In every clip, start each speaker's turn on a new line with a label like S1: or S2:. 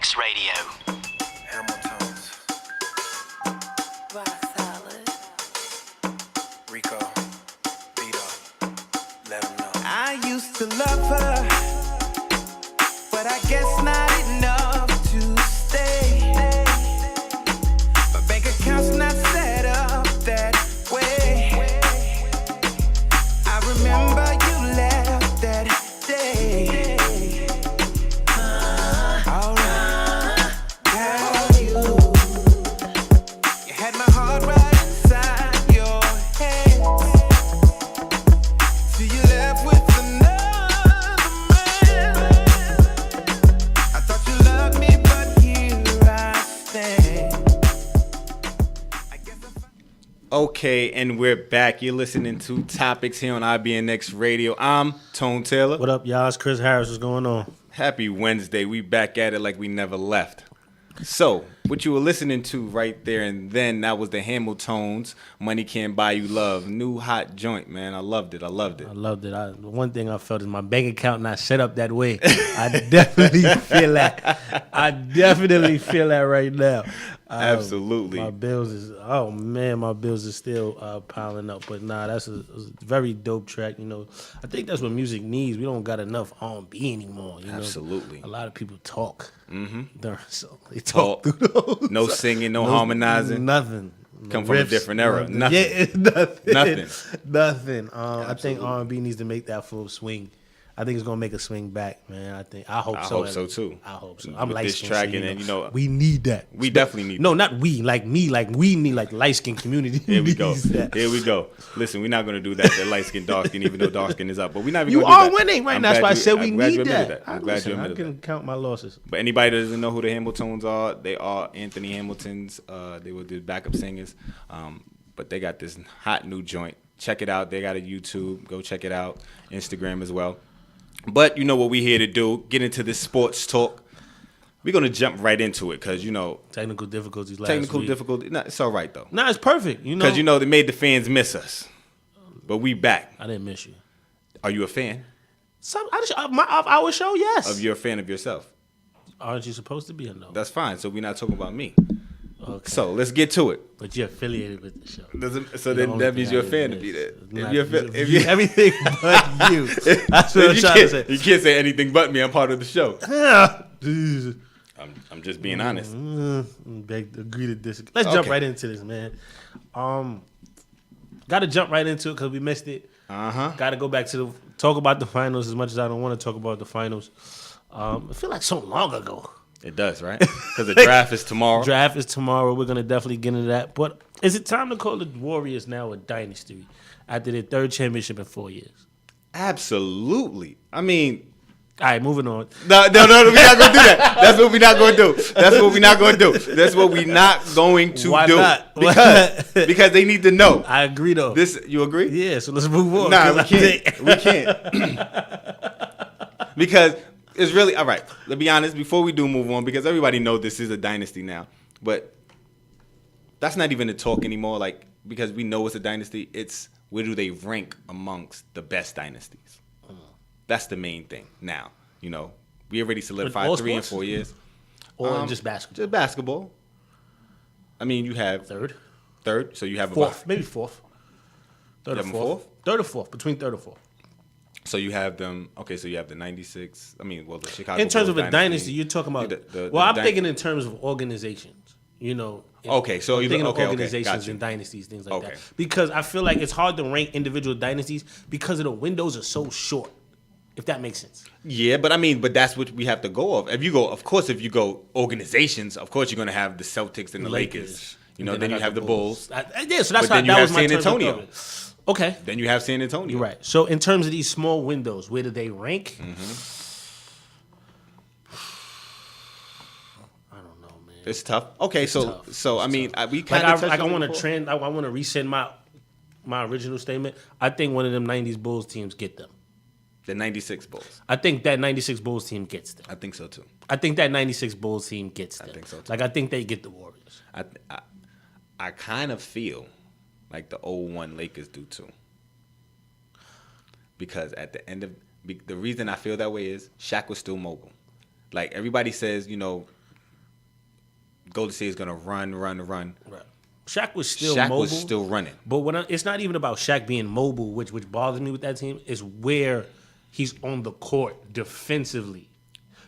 S1: Next Radio.
S2: Hamilton's.
S3: Rock solid.
S2: Rico. Vito. Let them know.
S4: I used to love her, but I guess not enough to stay. My bank account's not set up that way. I remember you left that day. Alright, got you. You had my heart right inside your hands. Till you left with another man. I thought you loved me, but here I stand.
S5: Okay, and we're back. You're listening to Topics here on IBNX Radio. I'm Tone Taylor.
S6: What up, y'all? It's Chris Harris. What's going on?
S5: Happy Wednesday. We back at it like we never left. So, what you were listening to right there and then, that was the Hamiltons, Money Can't Buy You Love. New hot joint, man. I loved it.
S6: I loved it. The one thing I felt is my bank account not set up that way. I definitely feel that. I definitely feel that right now.
S5: Absolutely.
S6: My bills is still piling up. But nah, that's a very dope track. You know, I think that's what music needs. We don't got enough R&B anymore. You
S5: Absolutely.
S6: know? A lot of people talk. During song. They
S5: Talk.
S6: talk through those.
S5: No singing, no harmonizing.
S6: Nothing.
S5: Come from a different era. Nothing.
S6: Yeah, nothing.
S5: Nothing.
S6: I think R&B needs to make that full swing. I think it's gonna make a swing back, man. I hope so.
S5: I hope so too.
S6: I hope so.
S5: With
S6: I'm light
S5: this
S6: skinned,
S5: track,
S6: so,
S5: and then, you know,
S6: we need that.
S5: We definitely need
S6: No,
S5: that.
S6: not we. Like me. Like we need like light skinned community.
S5: Here we go.
S6: needs that.
S5: Here we go. Listen, we're not going to do that. That light skin, dark skin, even though dark skin is up. But we're not even
S6: You
S5: going to do
S6: are
S5: that.
S6: winning right
S5: I'm
S6: now. That's
S5: glad
S6: why I
S5: you-
S6: said we
S5: I'm glad you
S6: need
S5: admitted
S6: that.
S5: I'm glad you
S6: I
S5: admitted
S6: can
S5: that.
S6: count my losses.
S5: But anybody that doesn't know who the Hamiltons are, they are Anthony Hamilton's. They were the backup singers. But they got this hot new joint. Check it out. They got a YouTube. Go check it out. Instagram as well. But you know what we're here to do. Get into this sports talk. We're going to jump right into it because, you know,
S6: Technical difficulties last
S5: technical
S6: week.
S5: difficulty. Nah, it's all right, though.
S6: Nah, it's perfect. You know,
S5: Because, you know, they made the fans miss us. But we back.
S6: I didn't miss you.
S5: Are you a fan?
S6: Our show, yes.
S5: You're a fan of yourself?
S6: Aren't you supposed to be a no?
S5: That's fine. So we're not talking about me.
S6: Okay.
S5: So let's get to it.
S6: But you're affiliated with the show.
S5: So
S6: The
S5: then
S6: only
S5: that means
S6: thing
S5: you're a
S6: I
S5: fan
S6: did
S5: to be there.
S6: is not-
S5: If you
S6: everything but you. That's what I'm
S5: you
S6: trying to say.
S5: can't say anything but me. I'm part of the show.
S6: Jesus.
S5: I'm just being honest.
S6: Agree to disagree. Let's jump
S5: Okay.
S6: right into this, man. Got to jump right into it because we missed it. Got to go back to talk about the finals as much as I don't want to talk about the finals. I feel like so long ago.
S5: It does, right? Because the draft is tomorrow.
S6: Draft is tomorrow. We're gonna definitely get into that. But is it time to call the Warriors now a dynasty after their third championship in 4 years?
S5: Absolutely. I mean,
S6: All right, moving on.
S5: no, we're not going to do that. That's what we're not going to do. That's what we're not going to do. That's what we're not going to
S6: Why
S5: do.
S6: not?
S5: Because they need to know.
S6: I agree though.
S5: You agree?
S6: Yeah, so let's move on.
S5: Nah,
S6: 'cause
S5: we
S6: I
S5: can't.
S6: think-
S5: We can't. Because it's really all right. Let's be honest. Before we do move on, because everybody knows this is a dynasty now, but that's not even a talk anymore. Like, because we know it's a dynasty. It's where do they rank amongst the best dynasties? That's the main thing now. You know, we already solidified
S6: all
S5: 3 and
S6: sports?
S5: 4 years.
S6: Or just basketball.
S5: Just basketball. I mean, you have
S6: Third,
S5: so you have
S6: fourth, maybe fourth. Third
S5: You
S6: or
S5: have them
S6: fourth.
S5: fourth?
S6: Third or fourth, between third or fourth.
S5: So you have them. Okay, so you have the '96. I mean, well, the Chicago.
S6: In terms
S5: Bulls
S6: of a dynasty, you're talking about. I'm thinking in terms of organizations. You know.
S5: Okay, so
S6: I'm
S5: you
S6: thinking
S5: okay,
S6: of
S5: okay,
S6: organizations
S5: got you.
S6: and dynasties, things like
S5: Okay.
S6: that. Because I feel like it's hard to rank individual dynasties because of the windows are so short. If that makes sense.
S5: Yeah, but I mean, that's what we have to go off. If you go organizations, of course you're going to have the Celtics and the Lakers. You know, then you have the Bulls.
S6: Yeah, so that's
S5: But then you
S6: that
S5: have
S6: was my
S5: San
S6: terms of
S5: Antonio.
S6: thought. Okay.
S5: Then you have San Antonio.
S6: You're right. So in terms of these small windows, where do they rank? I don't know, man.
S5: It's tough. Okay,
S6: It's
S5: so
S6: tough.
S5: so
S6: It's
S5: I mean,
S6: tough.
S5: we
S6: Like
S5: kind of
S6: I want to I want to rescind my original statement. I think one of them '90s Bulls teams get them.
S5: the '96 Bulls.
S6: I think that '96 Bulls team gets them.
S5: I think so too.
S6: I think that '96 Bulls team gets them.
S5: I think so, too.
S6: Like I think they get the Warriors.
S5: I kind of feel like the 01 Lakers do too. Because at the end of the reason I feel that way is Shaq was still mobile. Like everybody says, you know, Golden State is gonna run.
S6: Right. Shaq was still
S5: Shaq
S6: mobile.
S5: was still running.
S6: But it's not even about Shaq being mobile, which bothers me with that team, is where he's on the court defensively.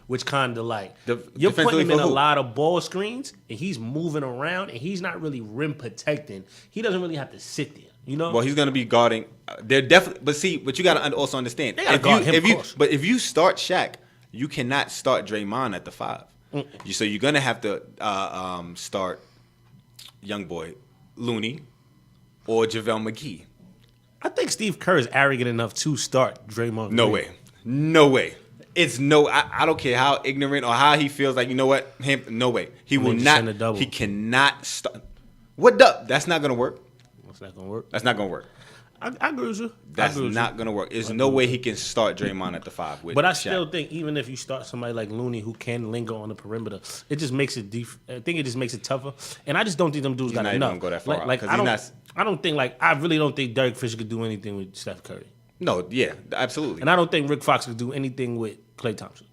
S6: Which kind of like, you're putting him in a lot of ball screens, and he's moving around, and he's not really rim protecting. He doesn't really have to sit there, you know?
S5: Well, he's going to be guarding. They're definitely, but you got to also understand.
S6: They gotta guard him, of course.
S5: But if you start Shaq, you cannot start Draymond at the 5. So you're going to have to start young boy Looney or JaVale McGee.
S6: I think Steve Kerr is arrogant enough to start Draymond.
S5: No way. It's I don't care how ignorant or how he feels like, you know what? No way. He will not. He cannot start. What dub? That's not going to work.
S6: That's not going to work.
S5: That's not going to work.
S6: I agree with you.
S5: That's not going to work. There's no way he can start Draymond at the 5 with
S6: But I
S5: Shaq.
S6: still think even if you start somebody like Looney who can linger on the perimeter, it just makes it I think it just makes it tougher. And I just don't think them dudes got enough.
S5: He's not even going to go that far
S6: like I don't think I really don't think Derek Fisher could do anything with Steph Curry.
S5: No, yeah, absolutely.
S6: And I don't think Rick Fox could do anything with Klay Thompson.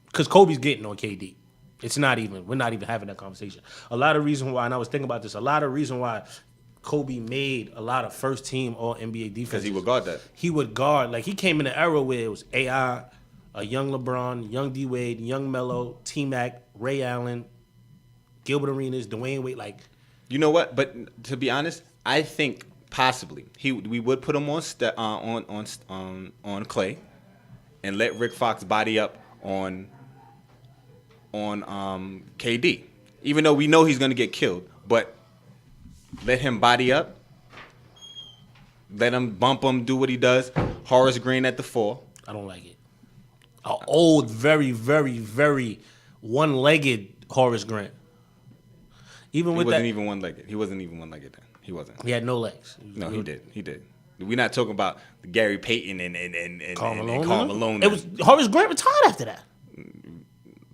S6: Because Kobe's getting on KD. We're not even having that conversation. A lot of reason why, and I was thinking about this, a lot of reason why Kobe made a lot of first team all NBA defense.
S5: Because he would guard that.
S6: He would guard. Like, he came in an era where it was AI, a young LeBron, young D Wade, young Melo, T-Mac, Ray Allen, Gilbert Arenas, Dwayne Wade. Like,
S5: you know what? But to be honest, I think possibly we would put him on Clay and let Rick Fox body up on KD. Even though we know he's going to get killed, but let him body up. Let him bump him, do what he does. Horace Green at the 4.
S6: I don't like it. An old, very, very, very one-legged Horace Grant.
S5: He wasn't even one-legged then. He wasn't.
S6: He had no legs.
S5: No, he did. We're not talking about Gary Payton and
S6: Karl
S5: Malone.
S6: It was Horace Grant retired after that.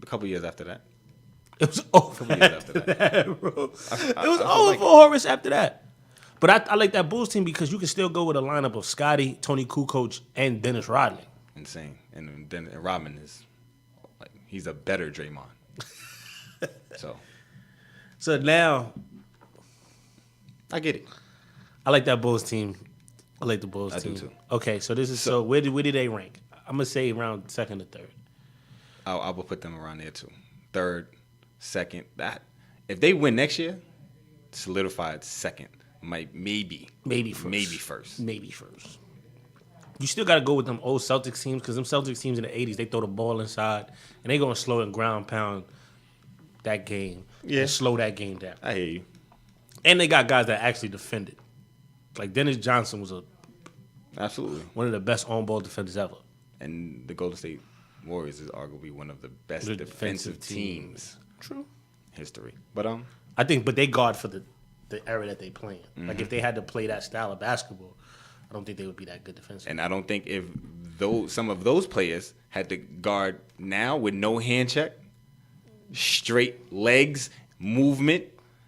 S5: A couple years after that.
S6: It was over after that, bro. It was over for Horace after that. But I like that Bulls team because you can still go with a lineup of Scotty, Tony Kukoc, and Dennis Rodman.
S5: Insane. And Rodman is like, he's a better Draymond.
S6: So now
S5: I get it.
S6: I like that Bulls team. I like the Bulls team.
S5: I do too.
S6: Okay, so this is so where did they rank? I'm gonna say around second or third.
S5: I will put them around there too. Third, second. That if they win next year, solidified second. Maybe first. You still got to go with them old Celtics teams because them Celtics teams in the 80s, they throw the ball inside and they going to slow and ground pound that game. Yeah.
S6: And slow that game down.
S5: I hear you.
S6: And they got guys that actually defended. Like Dennis Johnson was
S5: absolutely
S6: one of the best on-ball defenders ever.
S5: And the Golden State Warriors is arguably one of the best defensive teams.
S6: True.
S5: History. But
S6: but they guard for the era that they playing. Mm-hmm. Like if they had to play that style of basketball, I don't think they would be that good defensively.
S5: And I don't think if some of those players had to guard now with no hand check, straight legs, movement,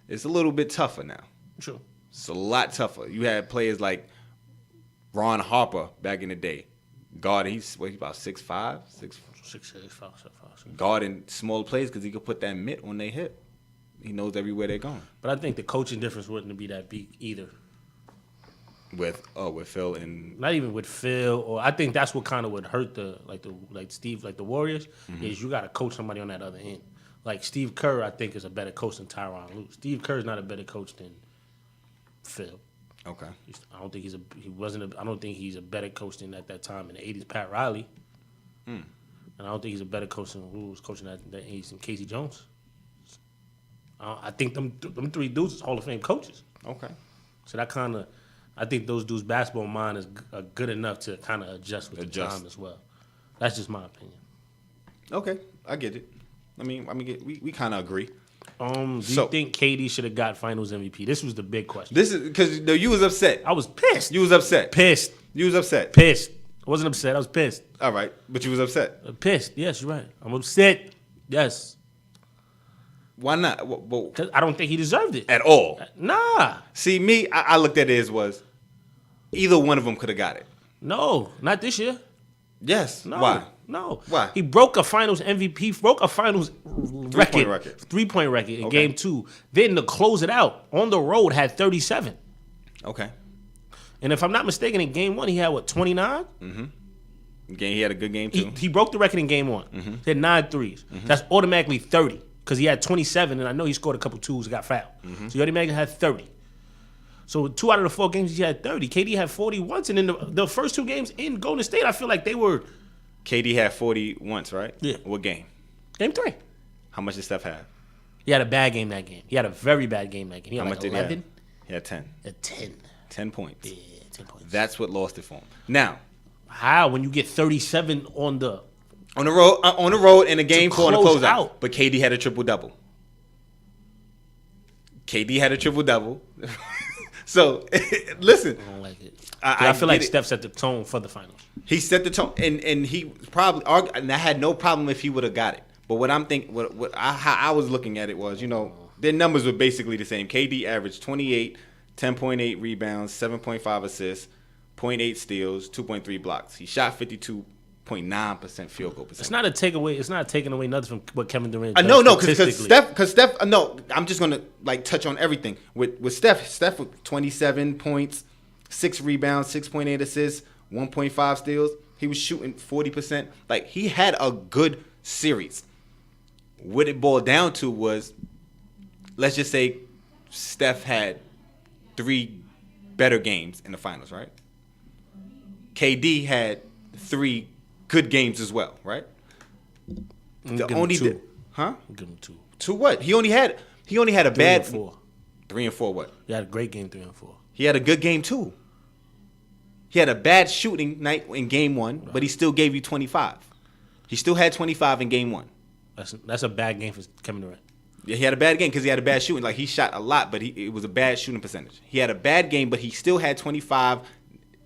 S5: it's a little bit tougher now.
S6: True.
S5: It's a lot tougher. You had players like Ron Harper back in the day. Guarding, he's about 6'5", 6'5". Guarding small plays because he could put that mitt on their hip. He knows everywhere they're going.
S6: But I think the coaching difference wouldn't be that big either.
S5: With Phil and
S6: not even with Phil, or I think that's what kind of would hurt the Warriors is you got to coach somebody on that other end. Like Steve Kerr, I think is a better coach than Tyronn Lue. Steve Kerr is not a better coach than Phil.
S5: Okay.
S6: I don't think he's a better coach than at that time in the 80s Pat Riley. And I don't think he's a better coach than who was coaching at that age than Casey Jones. I think them three dudes is Hall of Fame coaches.
S5: Okay.
S6: So that I think those dudes' basketball mind is good enough to kind of adjust with the time as well. That's just my opinion.
S5: Okay, I get it. I mean, we kind of agree.
S6: Do you think KD should have got Finals MVP? This was the big question.
S5: This is because you was upset.
S6: I was pissed.
S5: You was upset.
S6: Pissed.
S5: You was upset.
S6: Pissed. I wasn't upset. I was pissed.
S5: All right, but you was upset.
S6: Pissed. Yes, you're right. I'm upset. Yes.
S5: Why not?
S6: Because I don't think he deserved it.
S5: At all.
S6: Nah.
S5: See, me, I looked at it as was either one of them could have got it.
S6: No, not this year.
S5: Yes.
S6: No.
S5: Why?
S6: No.
S5: Why?
S6: He broke a finals MVP, broke a finals record. 3-point record in
S5: Okay.
S6: game 2. Then to close it out, on the road, had 37.
S5: Okay.
S6: And if I'm not mistaken, in game 1, he had, 29?
S5: He had a good game, too.
S6: He broke the record in game 1. He had 9 threes. That's automatically 30 because he had 27, and I know he scored a couple twos and got fouled. So he automatically had 30. So 2 out of the 4 games, he had 30. KD had 40 once, and in the first 2 games in Golden State, I feel like they were...
S5: KD had 40 once, right?
S6: Yeah.
S5: What game?
S6: Game 3.
S5: How much did Steph have?
S6: He had a bad game that game. He had a very bad game that game. He had
S5: How
S6: like
S5: much did
S6: 11.
S5: he have? He had 10.
S6: A 10.
S5: 10 points.
S6: Yeah, 10 points.
S5: That's what lost it for him. Now,
S6: How? When you get 37 on the...
S5: on the road in a game 4 on the
S6: close
S5: closeout.
S6: out.
S5: But KD had a triple-double. KD had a triple-double. So, listen.
S6: I don't like it.
S5: I
S6: feel like
S5: get it.
S6: Steph set the tone for the finals.
S5: He set the tone, and he probably, and I had no problem if he would have got it. But what I'm thinking, how I was looking at it was, their numbers were basically the same. KD averaged 28, 10.8 rebounds, 7.5 assists, 0.8 steals, 2.3 blocks. He shot 52.9% field goal percentage.
S6: It's not a takeaway. It's not taking away nothing from what Kevin Durant does.
S5: No, because
S6: statistically.
S5: Steph. No, I'm just gonna touch on everything with Steph. Steph with 27 points, 6 rebounds, 6.8 assists, 1.5 steals. He was shooting 40%. Like, he had a good series. What it boiled down to was, let's just say Steph had 3 better games in the finals, right? KD had 3 good games as well, right?
S6: Give him 2.
S5: Huh?
S6: Give him 2.
S5: 2 what? He only had a
S6: 3
S5: bad
S6: and 4.
S5: 3 and 4 what?
S6: He had a great game 3 and 4.
S5: He had a good game too. He had a bad shooting night in game 1, but he still gave you 25. He still had 25 in game 1.
S6: That's a bad game for Kevin Durant.
S5: Yeah, he had a bad game because he had a bad shooting. Like, he shot a lot, but it was a bad shooting percentage. He had a bad game, but he still had 25,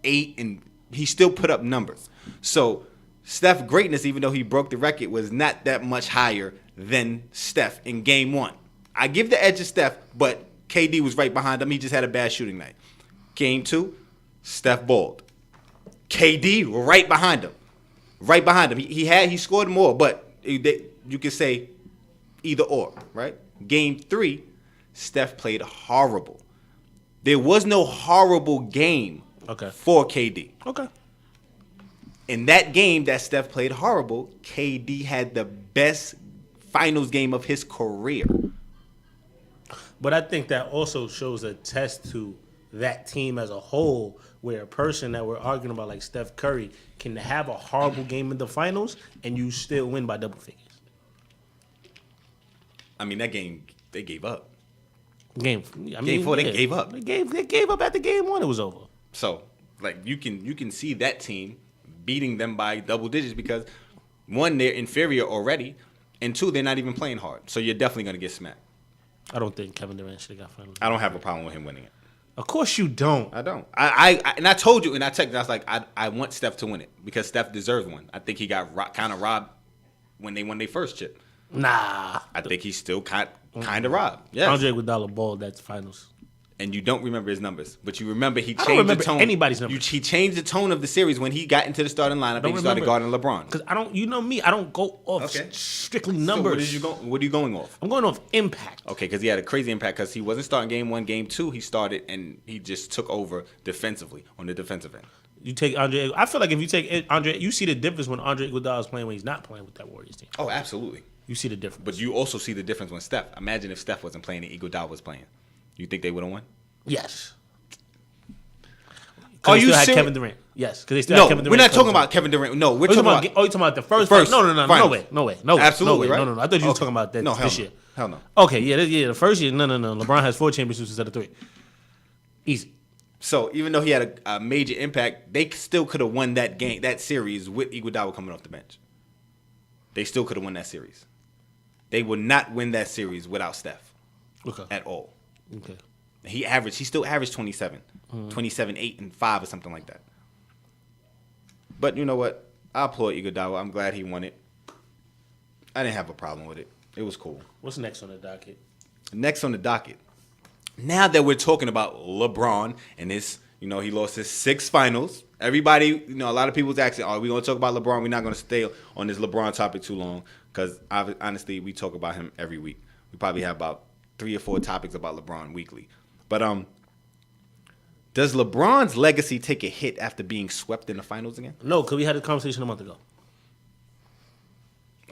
S5: 8, and he still put up numbers. So Steph's greatness, even though he broke the record, was not that much higher than Steph in game 1. I give the edge to Steph, but KD was right behind him. He just had a bad shooting night. Game 2, Steph balled. KD right behind him. Right behind him. He scored more, but you could say either or, right? Game 3, Steph played horrible. There was no horrible game for KD.
S6: Okay.
S5: In that game that Steph played horrible, KD had the best finals game of his career.
S6: But I think that also shows a test to that team as a whole, where a person that we're arguing about, like Steph Curry, can have a horrible game in the finals and you still win by double figures.
S5: I mean, that game, they gave up.
S6: Game
S5: 4, they gave up.
S6: They gave up after game 1. It was over.
S5: So, like, you can see that team beating them by double digits because, 1, they're inferior already, and 2, they're not even playing hard. So you're definitely going to get smacked.
S6: I don't think Kevin Durant should have got finals.
S5: I don't have a problem with him winning it.
S6: Of course you don't.
S5: I don't. I told you, and I texted, I was like, I want Steph to win it because Steph deserves one. I think he got kind of robbed when they won their first chip.
S6: Nah.
S5: I think he's still kind of robbed. Yes.
S6: Andre Iguodala balled that finals.
S5: And you don't remember his numbers, but you remember he
S6: I don't
S5: changed
S6: remember
S5: the tone.
S6: anybody's numbers.
S5: He changed the tone of the series when he got into the starting lineup and he started guarding LeBron.
S6: Because I don't, you know me, I don't go off strictly numbers.
S5: So what are you going off?
S6: I'm going off impact.
S5: Okay, because he had a crazy impact because he wasn't starting game 1, game 2. He started and he just took over defensively on the defensive end.
S6: You take Andre. I feel like if you take Andre, you see the difference when Andre Iguodala is playing when he's not playing with that Warriors team.
S5: Oh, absolutely.
S6: You see the difference.
S5: But you also see the difference when Steph. Imagine if Steph wasn't playing and Iguodala was playing. You think they would have won?
S6: Yes.
S5: Are you
S6: serious?
S5: serious?
S6: Kevin Durant. Yes, because they still had Kevin Durant.
S5: We're not talking about Kevin Durant. No, we're
S6: you
S5: talking about.
S6: Oh, you talking about the first?
S5: First
S6: No
S5: finals.
S6: way.
S5: Absolutely, right?
S6: No. I thought you were talking about that this year.
S5: Hell no.
S6: Okay, yeah, the first year. No. LeBron has 4 championships instead of 3. Easy.
S5: So even though he had a major impact, they still could have won that series with Iguodala coming off the bench. They still could have won that series. They would not win that series without Steph at all.
S6: Okay.
S5: He still averaged 27, 27, 8, and 5 or something like that. But you know what? I applaud Iguodala. I'm glad he won it. I didn't have a problem with it. It was cool.
S6: What's next on the docket?
S5: Next on the docket. Now that we're talking about LeBron and his You know, he lost his 6 finals. Everybody, you know, a lot of people was asking, are we going to talk about LeBron? We're not going to stay on this LeBron topic too long because, honestly, we talk about him every week. We probably have about 3 or 4 topics about LeBron weekly. But does LeBron's legacy take a hit after being swept in the finals again?
S6: No, because we had a conversation a month ago.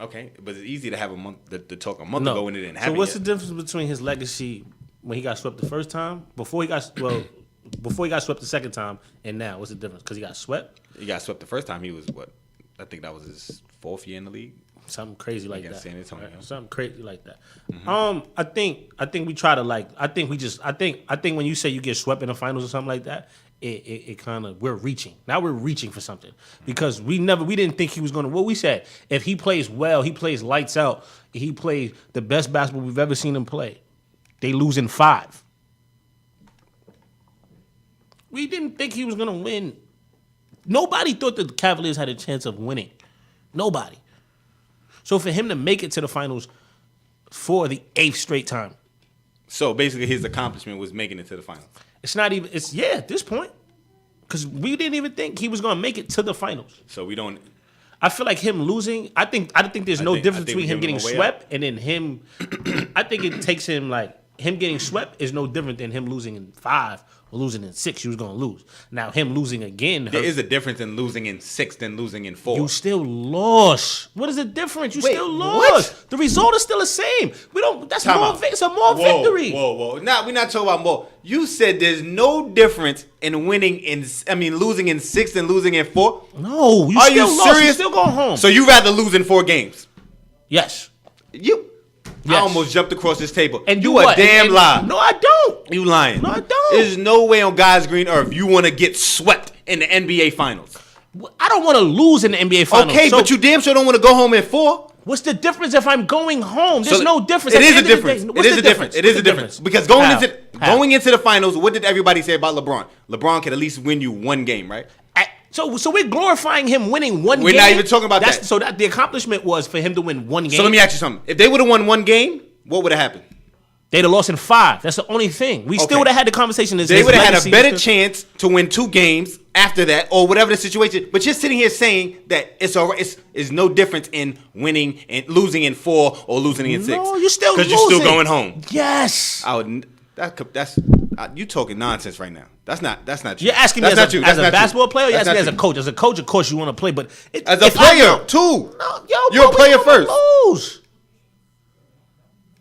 S5: Okay, but it's easy to have to talk a month ago when it didn't happen.
S6: So what's
S5: yet.
S6: the difference between his legacy when he got swept the first time, before he got swept the second time, and now? What's the difference? Because he got swept.
S5: He got swept the first time. He was what? I think that was his 4th year in the league.
S6: Something crazy like that.
S5: San Antonio.
S6: Right? Something crazy like that. Mm-hmm. I think we try to I think when you say you get swept in the finals or something like that, it kind of, we're reaching. Now we're reaching for something because we didn't think he was going to. What we said, if he plays well, he plays lights out. He plays the best basketball we've ever seen him play. They lose in 5. We didn't think he was going to win. Nobody thought the Cavaliers had a chance of winning. Nobody. So for him to make it to the finals for the 8th straight time.
S5: So basically his accomplishment was making it to the finals.
S6: It's not even, at this point. Because we didn't even think he was going to make it to the finals.
S5: So we don't.
S6: I feel like him losing, I think there's no difference between him getting swept and then him. I think it takes him like, him getting swept is no different than him losing in 5 or losing in 6. He was going to lose. Now, him losing again.
S5: There is a difference in losing in 6 than losing in 4.
S6: You still lost. What is the difference? You
S5: Wait,
S6: still lost.
S5: what?
S6: The result is still the same. We don't. That's
S5: Time
S6: more.
S5: out.
S6: It's a more victory.
S5: Whoa. Now we're not talking about more. You said there's no difference in losing in 6 than losing in 4.
S6: No, you
S5: Are
S6: still
S5: you
S6: lost.
S5: serious?
S6: You still going home.
S5: So you rather lose in 4 games?
S6: Yes.
S5: I almost jumped across this table.
S6: And
S5: you
S6: what?
S5: a damn
S6: And-
S5: lie.
S6: No, I don't.
S5: You lying.
S6: No, I don't.
S5: There's no way on God's green earth you want to get swept in the NBA finals.
S6: I don't want to lose in the NBA finals.
S5: Okay,
S6: So
S5: but you damn sure don't want to go home in 4.
S6: what's the difference if I'm going home? There's
S5: So
S6: no difference.
S5: It
S6: At the
S5: is a
S6: end of the
S5: difference.
S6: day,
S5: It
S6: what's
S5: is
S6: the
S5: a difference. It is a difference. Because
S6: How?
S5: going into the finals, what did everybody say about LeBron? LeBron could at least win you 1 game, right?
S6: So we're glorifying him winning one game.
S5: We're not even talking about that.
S6: So that the accomplishment was for him to win 1 game.
S5: So let me ask you something. If they would have won 1 game, what would have happened?
S6: They'd have lost in 5. That's the only thing. We still would have had the conversation.
S5: They would have had a better chance to win 2 games after that, or whatever the situation. But you're sitting here saying that it's no difference in winning and losing in 4 or losing in 6.
S6: No, you're still losing.
S5: Because you're still going home.
S6: Yes.
S5: That's you talking nonsense right now. That's not true.
S6: You're asking me
S5: That's
S6: as a basketball player. You're asking me as a coach. As a coach, of course, you want to play, but
S5: as a player too.
S6: No,
S5: you're a player first.
S6: Lose.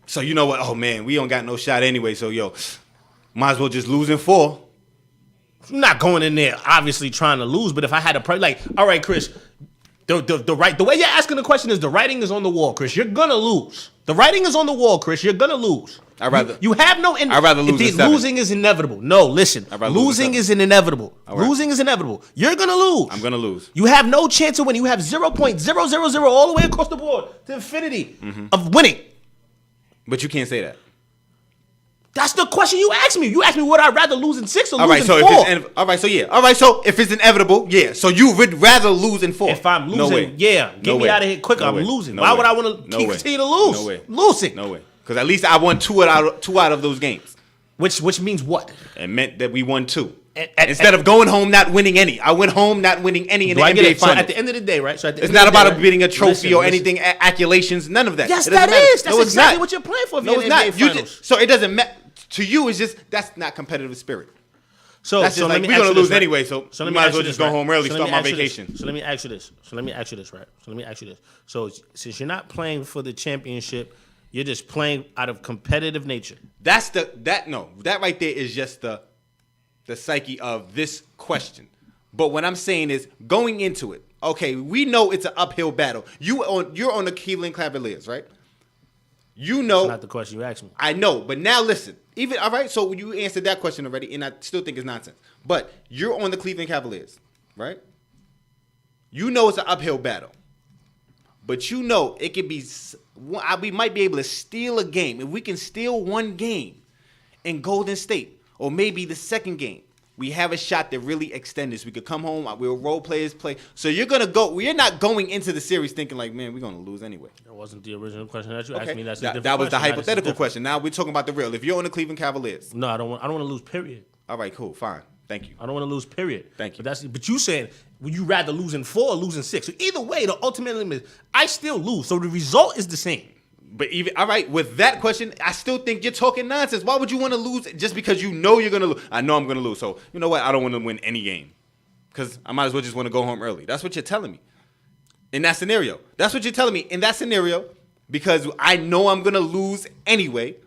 S5: So you know what? Oh man, we don't got no shot anyway. So might as well just lose in 4.
S6: I'm not going in there obviously trying to lose, but if I had a play, all right, Chris, the way you're asking the question is the writing is on the wall, Chris. You're gonna lose. The writing is on the wall, Chris. You're gonna lose.
S5: I'd rather I'd rather lose in 7.
S6: Losing is inevitable. No, listen. Losing is inevitable.
S5: Right.
S6: Losing is inevitable. You're gonna lose.
S5: I'm gonna lose.
S6: You have no chance of winning. You have 0.000 all the way across the board to infinity of winning.
S5: But you can't say that.
S6: That's the question you asked me. You asked me would I rather lose in 6 or
S5: All
S6: lose
S5: right,
S6: in
S5: so
S6: 4?
S5: So if it's inevitable, yeah. So you would rather lose in 4.
S6: If I'm losing,
S5: no way.
S6: Yeah, get me out of here quicker. I'm losing. Why would I want to continue to lose?
S5: No way.
S6: Losing.
S5: No way. Because at least I won 2 out of those games.
S6: Which means what?
S5: It meant that we won 2. Instead of going home not winning any. I went home not winning any in the NBA finals.
S6: So at the end of the day, right?
S5: It's not about beating a trophy or anything, accolations, none of that.
S6: Yes, that is. That's exactly what you're playing for.
S5: No, it's not. So it doesn't matter. To you, it's just, that's not competitive spirit.
S6: So
S5: that's just like, we're going to lose anyway, so we might as well just go home early, start my vacation.
S6: So let me ask you this, right? So since you're not playing for the championship, you're just playing out of competitive nature.
S5: That right there is just the psyche of this question. But what I'm saying is, going into it, okay, we know it's an uphill battle. You're on the Cleveland Cavaliers, right? You know.
S6: That's not the question you asked me.
S5: I know, but now listen. All right, so you answered that question already, and I still think it's nonsense. But you're on the Cleveland Cavaliers, right? You know it's an uphill battle. But you know it could be, we might be able to steal a game. If we can steal 1 game in Golden State, or maybe the second game, we have a shot to really extend this. We could come home, we'll role players play. So you're not going into the series thinking like, man, we're going to lose anyway.
S6: That wasn't the original question that you asked me.
S5: That was the hypothetical question. Now we're talking about the real. If you're on the Cleveland Cavaliers.
S6: No, I don't want to lose, period.
S5: All right, cool, fine. Thank you.
S6: I don't want to lose, period.
S5: Thank you.
S6: But you said, would you rather lose in 4 or lose in 6? So either way, the ultimate limit is I still lose. So the result is the same.
S5: But even all right, with that question, I still think you're talking nonsense. Why would you want to lose just because you know you're gonna lose? I know I'm gonna lose, so you know what? I don't want to win any game because I might as well just want to go home early. That's what you're telling me in that scenario. That's what you're telling me in that scenario because I know I'm gonna lose anyway.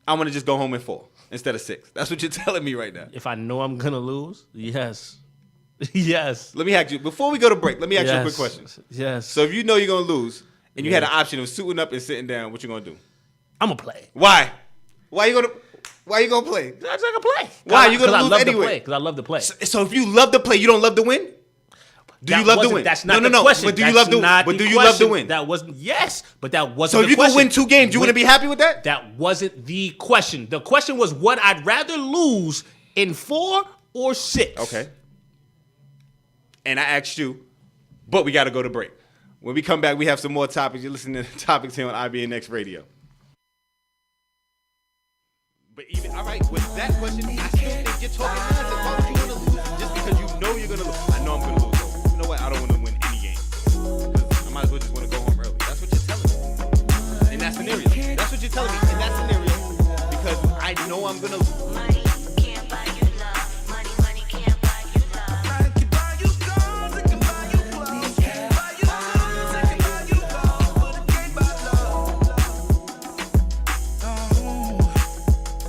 S5: I want to just go home in 4 instead of 6. That's what you're telling me right now.
S6: If I know I'm gonna lose, yes, yes.
S5: Let me ask you before we go to break. Let me ask you a quick
S6: Yes.
S5: question.
S6: Yes.
S5: So if you know you're gonna lose and you had
S6: Yeah.
S5: an option of suiting up and sitting down, what you gonna do?
S6: I'm gonna play.
S5: Why? Why you gonna play?
S6: I'm just gonna play.
S5: Why? You gonna
S6: I
S5: lose
S6: love
S5: anyway?
S6: To play. Because I love to play.
S5: So if you love to play, you don't love to win? Do
S6: That
S5: you love to
S6: wasn't-
S5: win?
S6: That's not
S5: no.
S6: the question.
S5: But do you
S6: That's
S5: love to?
S6: not
S5: But
S6: the
S5: do you love to
S6: question.
S5: win?
S6: That wasn't. Yes, but that wasn't.
S5: So if
S6: the
S5: you
S6: question.
S5: go win 2 games, you gonna be happy with that?
S6: That wasn't the question. The question was what I'd rather lose in 4 or 6.
S5: Okay. And I asked you, but we got to go to break. When we come back, we have some more topics. You're listening to Topics here on IBNX Radio. But even, all right, with that question, I still think you're talking nonsense. Why would you want to lose just because you know you're going to lose? I know I'm going to lose. So you know what? I don't want to win any game. Because I might as well just want to go home early. That's what you're telling me. In that scenario. That's what you're telling me. In that scenario. Because I know I'm going to lose.
S1: Money can't buy you love. Money can't buy you love.
S4: I can buy you cars, I can buy you clothes, can buy you clothes, I can buy you clothes, but it can't buy love. Oh,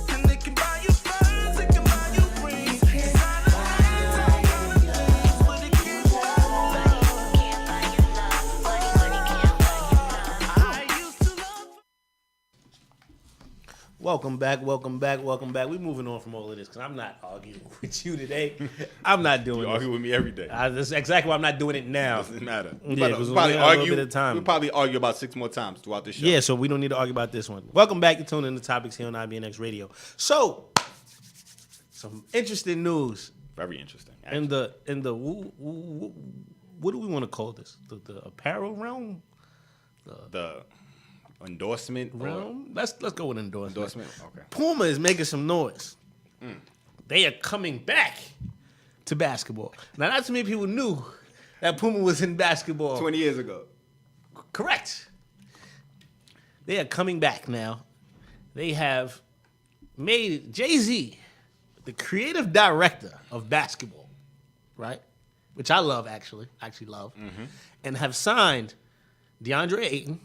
S4: and they can buy you furs, they can buy you rings, designer rings, all kind of things, but it can't buy love.
S1: Can't buy you love. Money can't buy you love.
S4: I used to love.
S6: Welcome back. We moving on from all of this because I'm not arguing with you today. I'm not doing
S5: You
S6: this.
S5: argue with me every day.
S6: That's exactly why I'm not doing it now.
S5: Doesn't matter.
S6: Yeah, 'cause we only got a little bit of time.
S5: We'll probably argue about 6 more times throughout the show.
S6: Yeah, so we don't need to argue about this one. Welcome back to Tune In the Topics here on IBNX Radio. So, some interesting news
S5: Very interesting.
S6: in the what do we want to call this? The apparel realm?
S5: The endorsement
S6: Realm? Let's go with endorsement.
S5: endorsement. Okay.
S6: Puma is making some noise. They are coming back to basketball. Now, not too many people knew that Puma was in basketball.
S5: 20 years ago.
S6: Correct. They are coming back now. They have made Jay-Z the creative director of basketball, right? Which I love, actually love. And have signed DeAndre Ayton,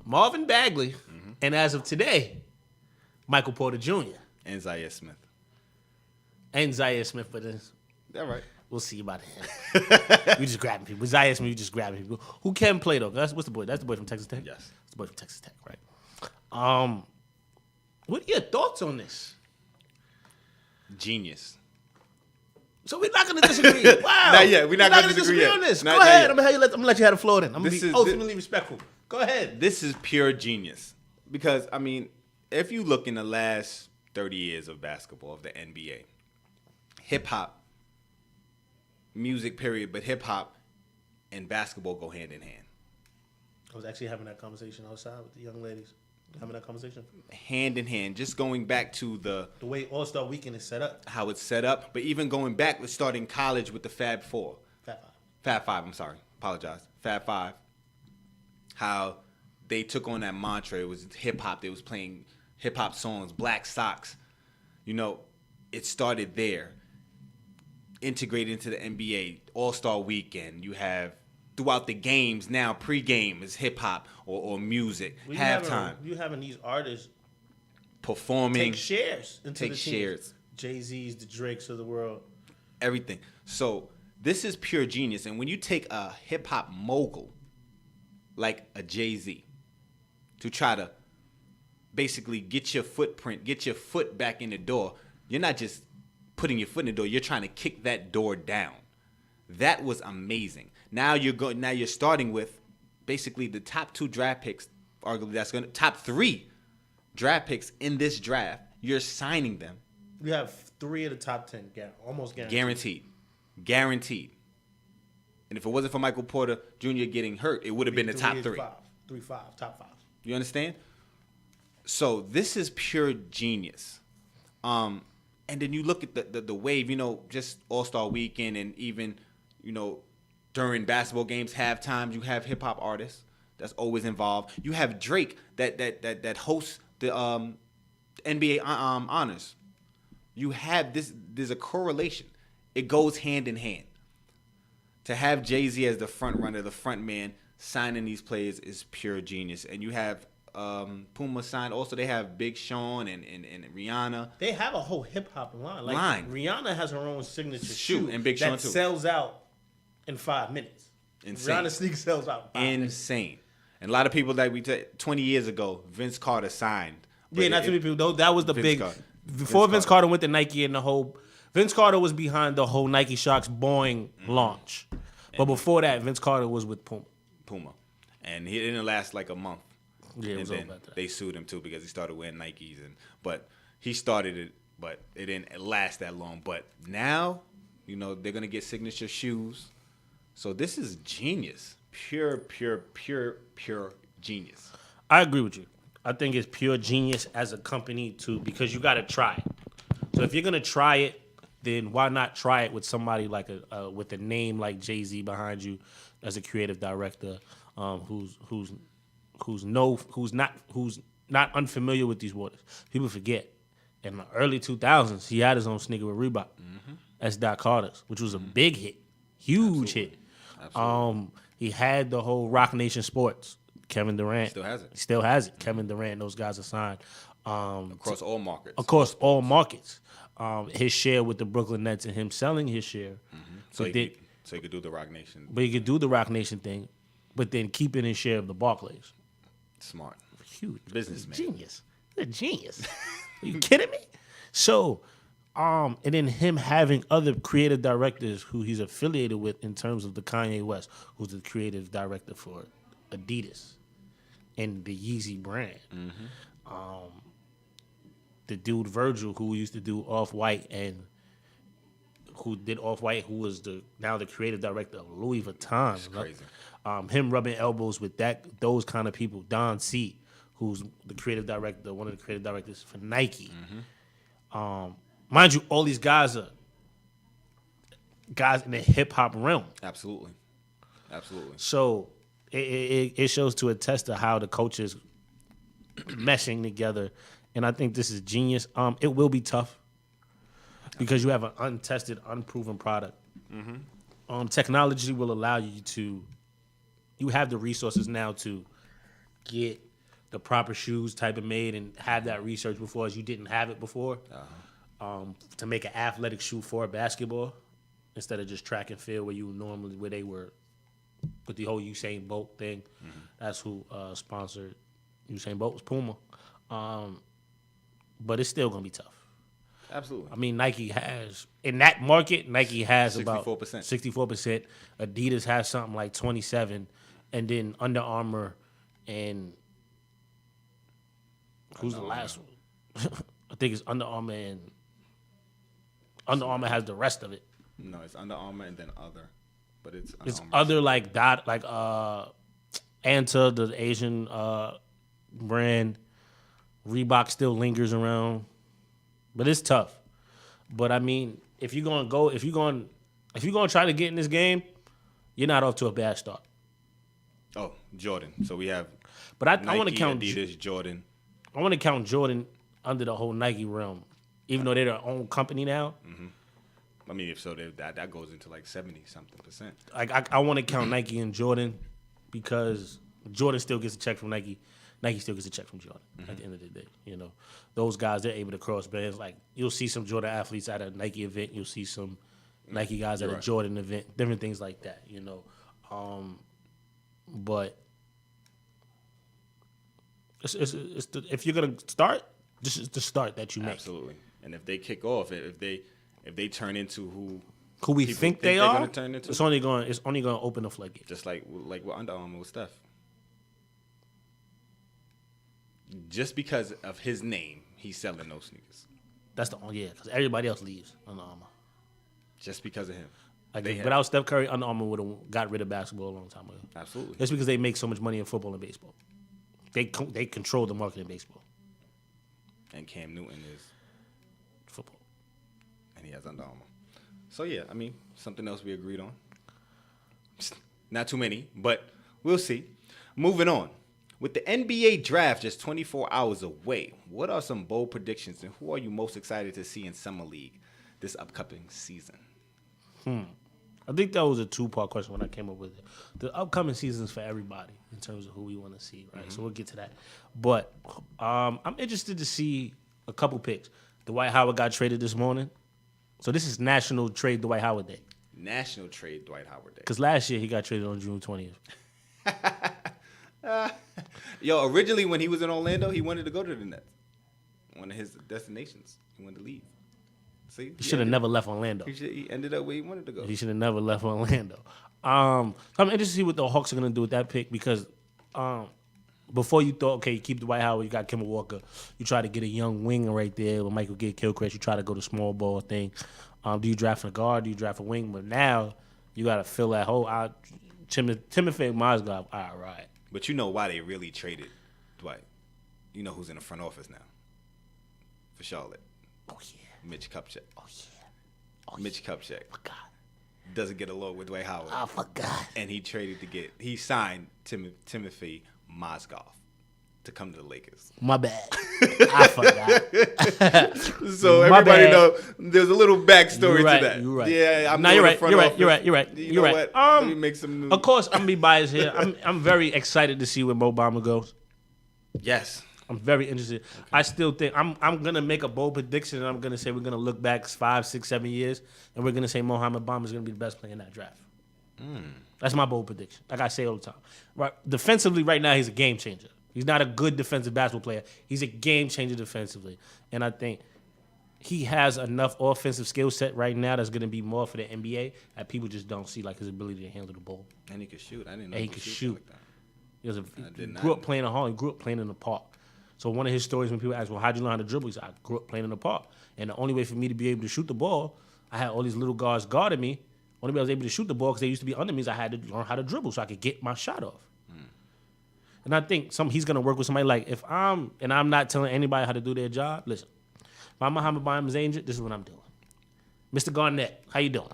S6: Marvin Bagley, and as of today, Michael Porter Jr.
S5: And Zaire Smith.
S6: and Zaire Smith, but
S5: All right.
S6: we'll see about him. You just grabbing people. Zaire Smith, you just grabbing people. Who can play though? What's the boy? That's the boy from Texas Tech.
S5: Yes.
S6: That's the boy from Texas Tech, right? What are your thoughts on this?
S5: Genius.
S6: So we're not gonna disagree. Wow.
S5: Not yet. We're not gonna
S6: gonna
S5: disagree yet.
S6: on this.
S5: Not
S6: Go ahead.
S5: yet.
S6: I'm gonna let you have the floor then. I'm gonna
S5: This
S6: be
S5: is-
S6: ultimately respectful. Go ahead.
S5: This is pure genius. Because, I mean, if you look in the last 30 years of basketball, of the NBA, hip-hop, music period, but hip-hop and basketball go hand in hand.
S6: I was actually having that conversation outside with the young ladies. Having that conversation.
S5: Hand in hand. Just going back to the
S6: The way All-Star Weekend is set up.
S5: how it's set up, but even going back, let's start in college with the Fab Four. Fab Five, I'm sorry. Apologize. Fab Five. How they took on that mantra. It was hip hop. They was playing hip hop songs, Black Socks. You know, it started there. Integrated into the NBA, All-Star Weekend. You have throughout the games now, pre-game is hip hop or music. Halftime.
S6: You having these artists
S5: Performing.
S6: take shares into
S5: Take
S6: the teams.
S5: shares.
S6: Jay-Z's, the Drakes of the world.
S5: Everything. So this is pure genius. And when you take a hip hop mogul like a Jay-Z to try to basically get your footprint, get your foot back in the door, you're not just putting your foot in the door, you're trying to kick that door down. That was amazing. Now you're starting with basically the top 2 draft picks, arguably top 3 draft picks in this draft. You're signing them.
S6: You have 3 of the top 10, almost guaranteed.
S5: Guaranteed. And if it wasn't for Michael Porter Jr. getting hurt, it would have been the top 3.
S6: 3-5, top 5.
S5: You understand? So this is pure genius. And And then you look at the wave, just All-Star Weekend, and even, during basketball games, halftime, you have hip hop artists that's always involved. You have Drake that hosts the NBA honors. You have this. There's a correlation. It goes hand in hand. To have Jay-Z as the front runner, the front man, signing these players is pure genius. And you have Puma signed. Also, they have Big Sean and Rihanna.
S6: They have a whole hip hop line. Rihanna has her own signature
S5: shoe and Big Sean
S6: that
S5: too.
S6: Sells out in 5 minutes.
S5: Insane.
S6: Rihanna sneaker sells out in 5 minutes.
S5: Insane. And a lot of people that 20 years ago, Vince Carter signed.
S6: Yeah, not too many people. Though that was the big.
S5: Carter.
S6: Before Vince Carter went to Nike and the whole. Vince Carter was behind the whole Nike Shox Boeing launch. But before that, Vince Carter was with Puma.
S5: And he didn't last like a month.
S6: Yeah, it was
S5: and
S6: over
S5: then
S6: after that.
S5: they sued him too because he started wearing Nikes, but he started it, but it didn't last that long. But now, they're gonna get signature shoes. So this is genius. Pure genius.
S6: I agree with you. I think it's pure genius as a company too, because you got to try it. So if you're gonna try it, then why not try it with somebody like with a name like Jay-Z behind you as a creative director, who's not unfamiliar with these waters. People forget in the early 2000s he had his own sneaker with Reebok. That's Doc Carter's, which was a big hit, huge hit.
S5: Absolutely.
S6: He had the whole Rock Nation Sports. Kevin Durant
S5: still has it.
S6: Kevin Durant, those guys are signed
S5: Across all markets.
S6: Across all markets. His share with the Brooklyn Nets and him selling his share.
S5: So he could do the Rock Nation.
S6: But he could do the Rock Nation thing, but then keeping his share of the Barclays.
S5: Smart.
S6: Huge.
S5: Businessman.
S6: Genius. A genius. Are you kidding me? So, and then him having other creative directors who he's affiliated with in terms of the Kanye West, who's the creative director for Adidas and the Yeezy brand. The dude Virgil, who used to do Off-White and who did Off-White, who was now the creative director of Louis Vuitton.
S5: It's crazy.
S6: Him rubbing elbows with those kind of people. Don C, who's the creative director, one of the creative directors for Nike. Mind you, all these guys are guys in the hip hop realm.
S5: Absolutely.
S6: So it shows to attest to how the coaches meshing together, and I think this is genius. It will be tough because you have an untested, unproven product. Technology will allow you to. You have the resources now to get the proper shoes type of made and have that research before, as you didn't have it before. To make an athletic shoe for basketball instead of just track and field where they were with the whole Usain Bolt thing. That's who sponsored Usain Bolt was Puma. But it's still gonna be tough.
S5: Absolutely.
S6: I mean, Nike has in that market. Nike has
S5: 64%.
S6: about 64%. Adidas has something like 27%, and then Under Armour and who's the last one? I think it's Under Armour, and Under Armour has the rest of it.
S5: No, it's Under Armour and then other, but it's Under
S6: It's
S5: Armour.
S6: other like Anta, the Asian brand. Reebok still lingers around, but it's tough. But I mean, if you're gonna try to get in this game, you're not off to a bad start.
S5: Oh, Jordan. So we have.
S6: But I
S5: Nike,
S6: want to count
S5: Adidas, Jordan.
S6: I want to count Jordan under the whole Nike realm, even though they're their own company now.
S5: I mean, if so, that goes into like 70-something%.
S6: I want to count Nike and Jordan because Jordan still gets a check from Nike. Nike still gets a check from Jordan at the end of the day. Those guys, they're able to cross brands. Like, you'll see some Jordan athletes at a Nike event. You'll see some Nike guys at a Jordan event. Different things like that, But if you're going to start, this is the start that you make.
S5: Absolutely. And if they kick off, if they turn into who
S6: we
S5: people
S6: think they
S5: they're
S6: are,
S5: gonna turn into,
S6: it's only going to open the floodgates.
S5: just like with Under Armour with Steph. Just because of his name, he's selling those sneakers.
S6: That's the only because everybody else leaves Under Armour.
S5: Just because of him.
S6: Without Steph Curry, Under Armour would have got rid of basketball a long time ago.
S5: Absolutely.
S6: That's because they make so much money in football and baseball. They control the market in baseball.
S5: And Cam Newton is
S6: Football.
S5: he has Under Armour. So yeah, I mean, something else we agreed on. Not too many, but we'll see. Moving on. With the NBA draft just 24 hours away, what are some bold predictions and who are you most excited to see in Summer League this upcoming season?
S6: I think that was a two-part question when I came up with it. The upcoming season's for everybody in terms of who we want to see, right? So we'll get to that. But I'm interested to see a couple picks. Dwight Howard got traded this morning. So this is National Trade Dwight Howard Day.
S5: National Trade Dwight Howard Day.
S6: Because last year he got traded on June 20th.
S5: Yo, originally when he was in Orlando, he wanted to go to the Nets. One of his destinations. He wanted to leave. See,
S6: He should have never left Orlando.
S5: He ended up where he wanted to go.
S6: He should have never left Orlando. So I'm interested to see what the Hawks are going to do with that pick because before you thought, okay, you keep Dwight Howard, you got Kemba Walker. You try to get a young wing right there with Michael Gilchrist. You try to go the small ball thing. Do you draft a guard? Do you draft a wing? But now you got to fill that hole out. Timothy Mozgov, all right.
S5: But you know why they really traded Dwight. You know who's in the front office now for Charlotte.
S6: Oh, yeah.
S5: Mitch Kupchak.
S6: Oh, yeah.
S5: Mitch Kupchak
S6: Forgot.
S5: doesn't get along with Dwight Howard.
S6: I forgot.
S5: And he signed Timothy Mozgov to come to the Lakers.
S6: My bad. I forgot.
S5: So
S6: My
S5: everybody
S6: bad.
S5: know there's a little backstory
S6: You're right,
S5: to that.
S6: you're right.
S5: Yeah, I'm
S6: No,
S5: doing
S6: you're
S5: the
S6: right,
S5: front
S6: you're right,
S5: office.
S6: you're right, you're right,
S5: You
S6: you're
S5: know
S6: right.
S5: what? Let me make some news.
S6: Of course, I'm gonna be biased here. I'm very excited to see where Mo Bamba goes.
S5: Yes.
S6: I'm very interested. Okay. I still think I'm gonna make a bold prediction, and I'm gonna say we're gonna look back 5, 6, 7 years, and we're gonna say Mohamed Bamba is gonna be the best player in that draft. That's my bold prediction. Like I say all the time. Right, defensively, right now he's a game changer. He's not a good defensive basketball player. He's a game changer defensively, and I think he has enough offensive skill set right now that's gonna be more for the NBA that people just don't see, like his ability to handle the ball.
S5: And he could shoot. I didn't know
S6: And
S5: he
S6: could
S5: shoot
S6: shoot.
S5: like that.
S6: He grew up playing at home. He grew up playing in the park. So one of his stories when people ask, well, how'd you learn how to dribble? He said, I grew up playing in the park. And the only way for me to be able to shoot the ball, I had all these little guards guarding me. Only way I was able to shoot the ball because they used to be under me is I had to learn how to dribble so I could get my shot off. And I think he's going to work with somebody like, I'm not telling anybody how to do their job, listen, if I'm Mohamed Bamba's agent, this is what I'm doing. Mr. Garnett, how you doing?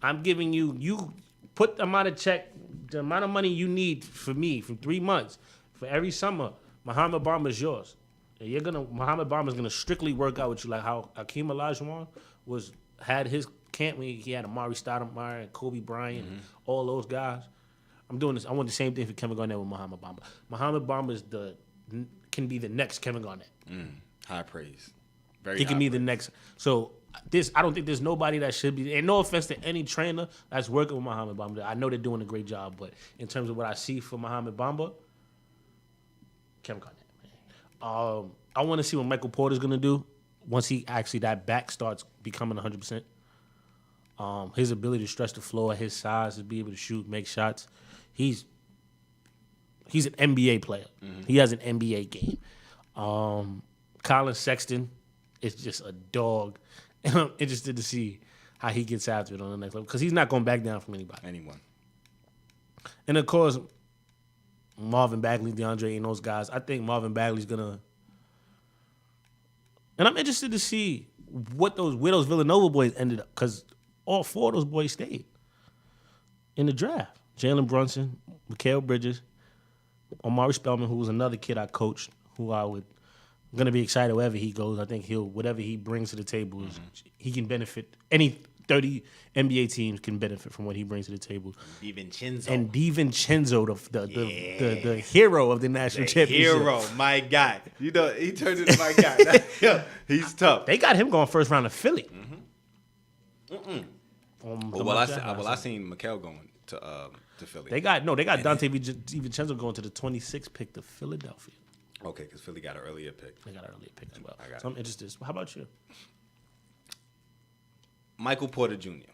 S6: I'm giving you put the amount of money you need for me from 3 months. For every summer, Mohamed Bamba is yours. And Mohamed Bamba is gonna strictly work out with you, like how Hakeem Olajuwon had his camp when he had Amari Stoudemire and Kobe Bryant and all those guys. I'm doing this. I want the same thing for Kevin Garnett with Mohamed Bamba. Mohamed Bamba can be the next Kevin Garnett.
S5: High praise. Very.
S6: He can
S5: high
S6: be the
S5: praise.
S6: next. So I don't think there's nobody that should be. And no offense to any trainer that's working with Mohamed Bamba. I know they're doing a great job, but in terms of what I see for Mohamed Bamba, Kevin Garnett. Man. I want to see what Michael Porter's gonna do once that back starts becoming 100%. His ability to stretch the floor, his size, to be able to shoot, make shots. He's an NBA player. He has an NBA game. Colin Sexton is just a dog. And I'm interested to see how he gets after it on the next level because he's not going back down from anybody.
S5: Anyone.
S6: And, of course, Marvin Bagley, DeAndre, and those guys, I think Marvin Bagley's going to – and I'm interested to see where those Villanova boys ended up because all 4 of those boys stayed in the draft. Jalen Brunson, Mikal Bridges, Omari Spellman, who was another kid I coached, who I'm going to be excited wherever he goes. I think whatever he brings to the table, he can benefit. Any 30 NBA teams can benefit from what he brings to the table.
S5: DiVincenzo.
S6: And DiVincenzo, the hero of the national championship.
S5: Hero, my guy. You know, he turned into my guy. Yo, he's tough.
S6: They got him going first round of Philly.
S5: I seen Mikal going to Philly.
S6: They got Dante DiVincenzo going to the 26th pick to Philadelphia.
S5: Okay, because Philly got an earlier pick.
S6: They got an earlier pick as well.
S5: I got
S6: So I'm interested. How about you?
S5: Michael Porter Jr.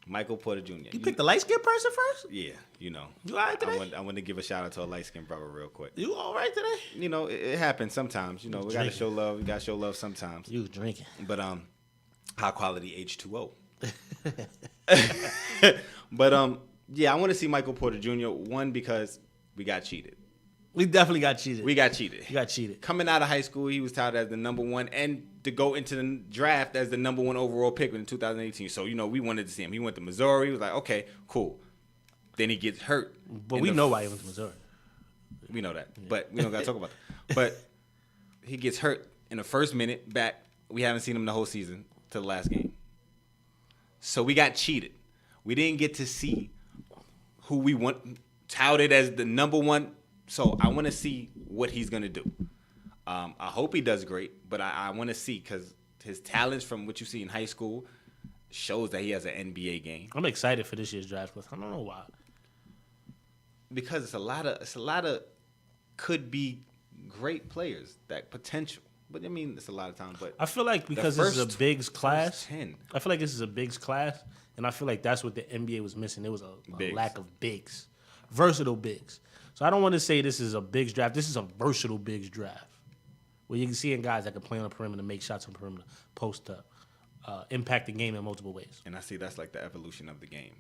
S5: Michael Porter Jr.
S6: You picked the light-skinned person first?
S5: Yeah, you know.
S6: You all right today?
S5: I want to give a shout out to a light-skinned brother real quick.
S6: You all right today?
S5: You know, it happens sometimes. You know, we got to show love. We got to show love sometimes.
S6: You was drinking.
S5: But high quality H2O. But yeah, I want to see Michael Porter Jr. One, because we got cheated.
S6: We definitely got cheated.
S5: We got cheated.
S6: We got cheated.
S5: Coming out of high school, he was touted as the number one, and to go into the draft as the number one overall pick in 2018. So, we wanted to see him. He went to Missouri. He was like, okay, cool. Then he gets hurt.
S6: But we know why he went to Missouri.
S5: We know that. But we don't got to talk about that. But he gets hurt in the first minute back. We haven't seen him the whole season to the last game. So we got cheated. We didn't get to see who we want touted as the number one. So I want to see what he's going to do. I hope he does great, but I want to see because his talents from what you see in high school shows that he has an NBA game.
S6: I'm excited for this year's draft class. I don't know why.
S5: Because it's a lot of could be great players, that potential. But I mean, it's a lot of time. But
S6: I feel like because this is a bigs class,
S5: 10.
S6: I feel like this is a bigs class, and I feel like that's what the NBA was missing. There was a lack of bigs, versatile bigs. So I don't want to say this is a bigs draft. This is a versatile bigs draft, where you can see in guys that can play on the perimeter, make shots on the perimeter, post up, impact the game in multiple ways.
S5: And I see that's like the evolution of the game.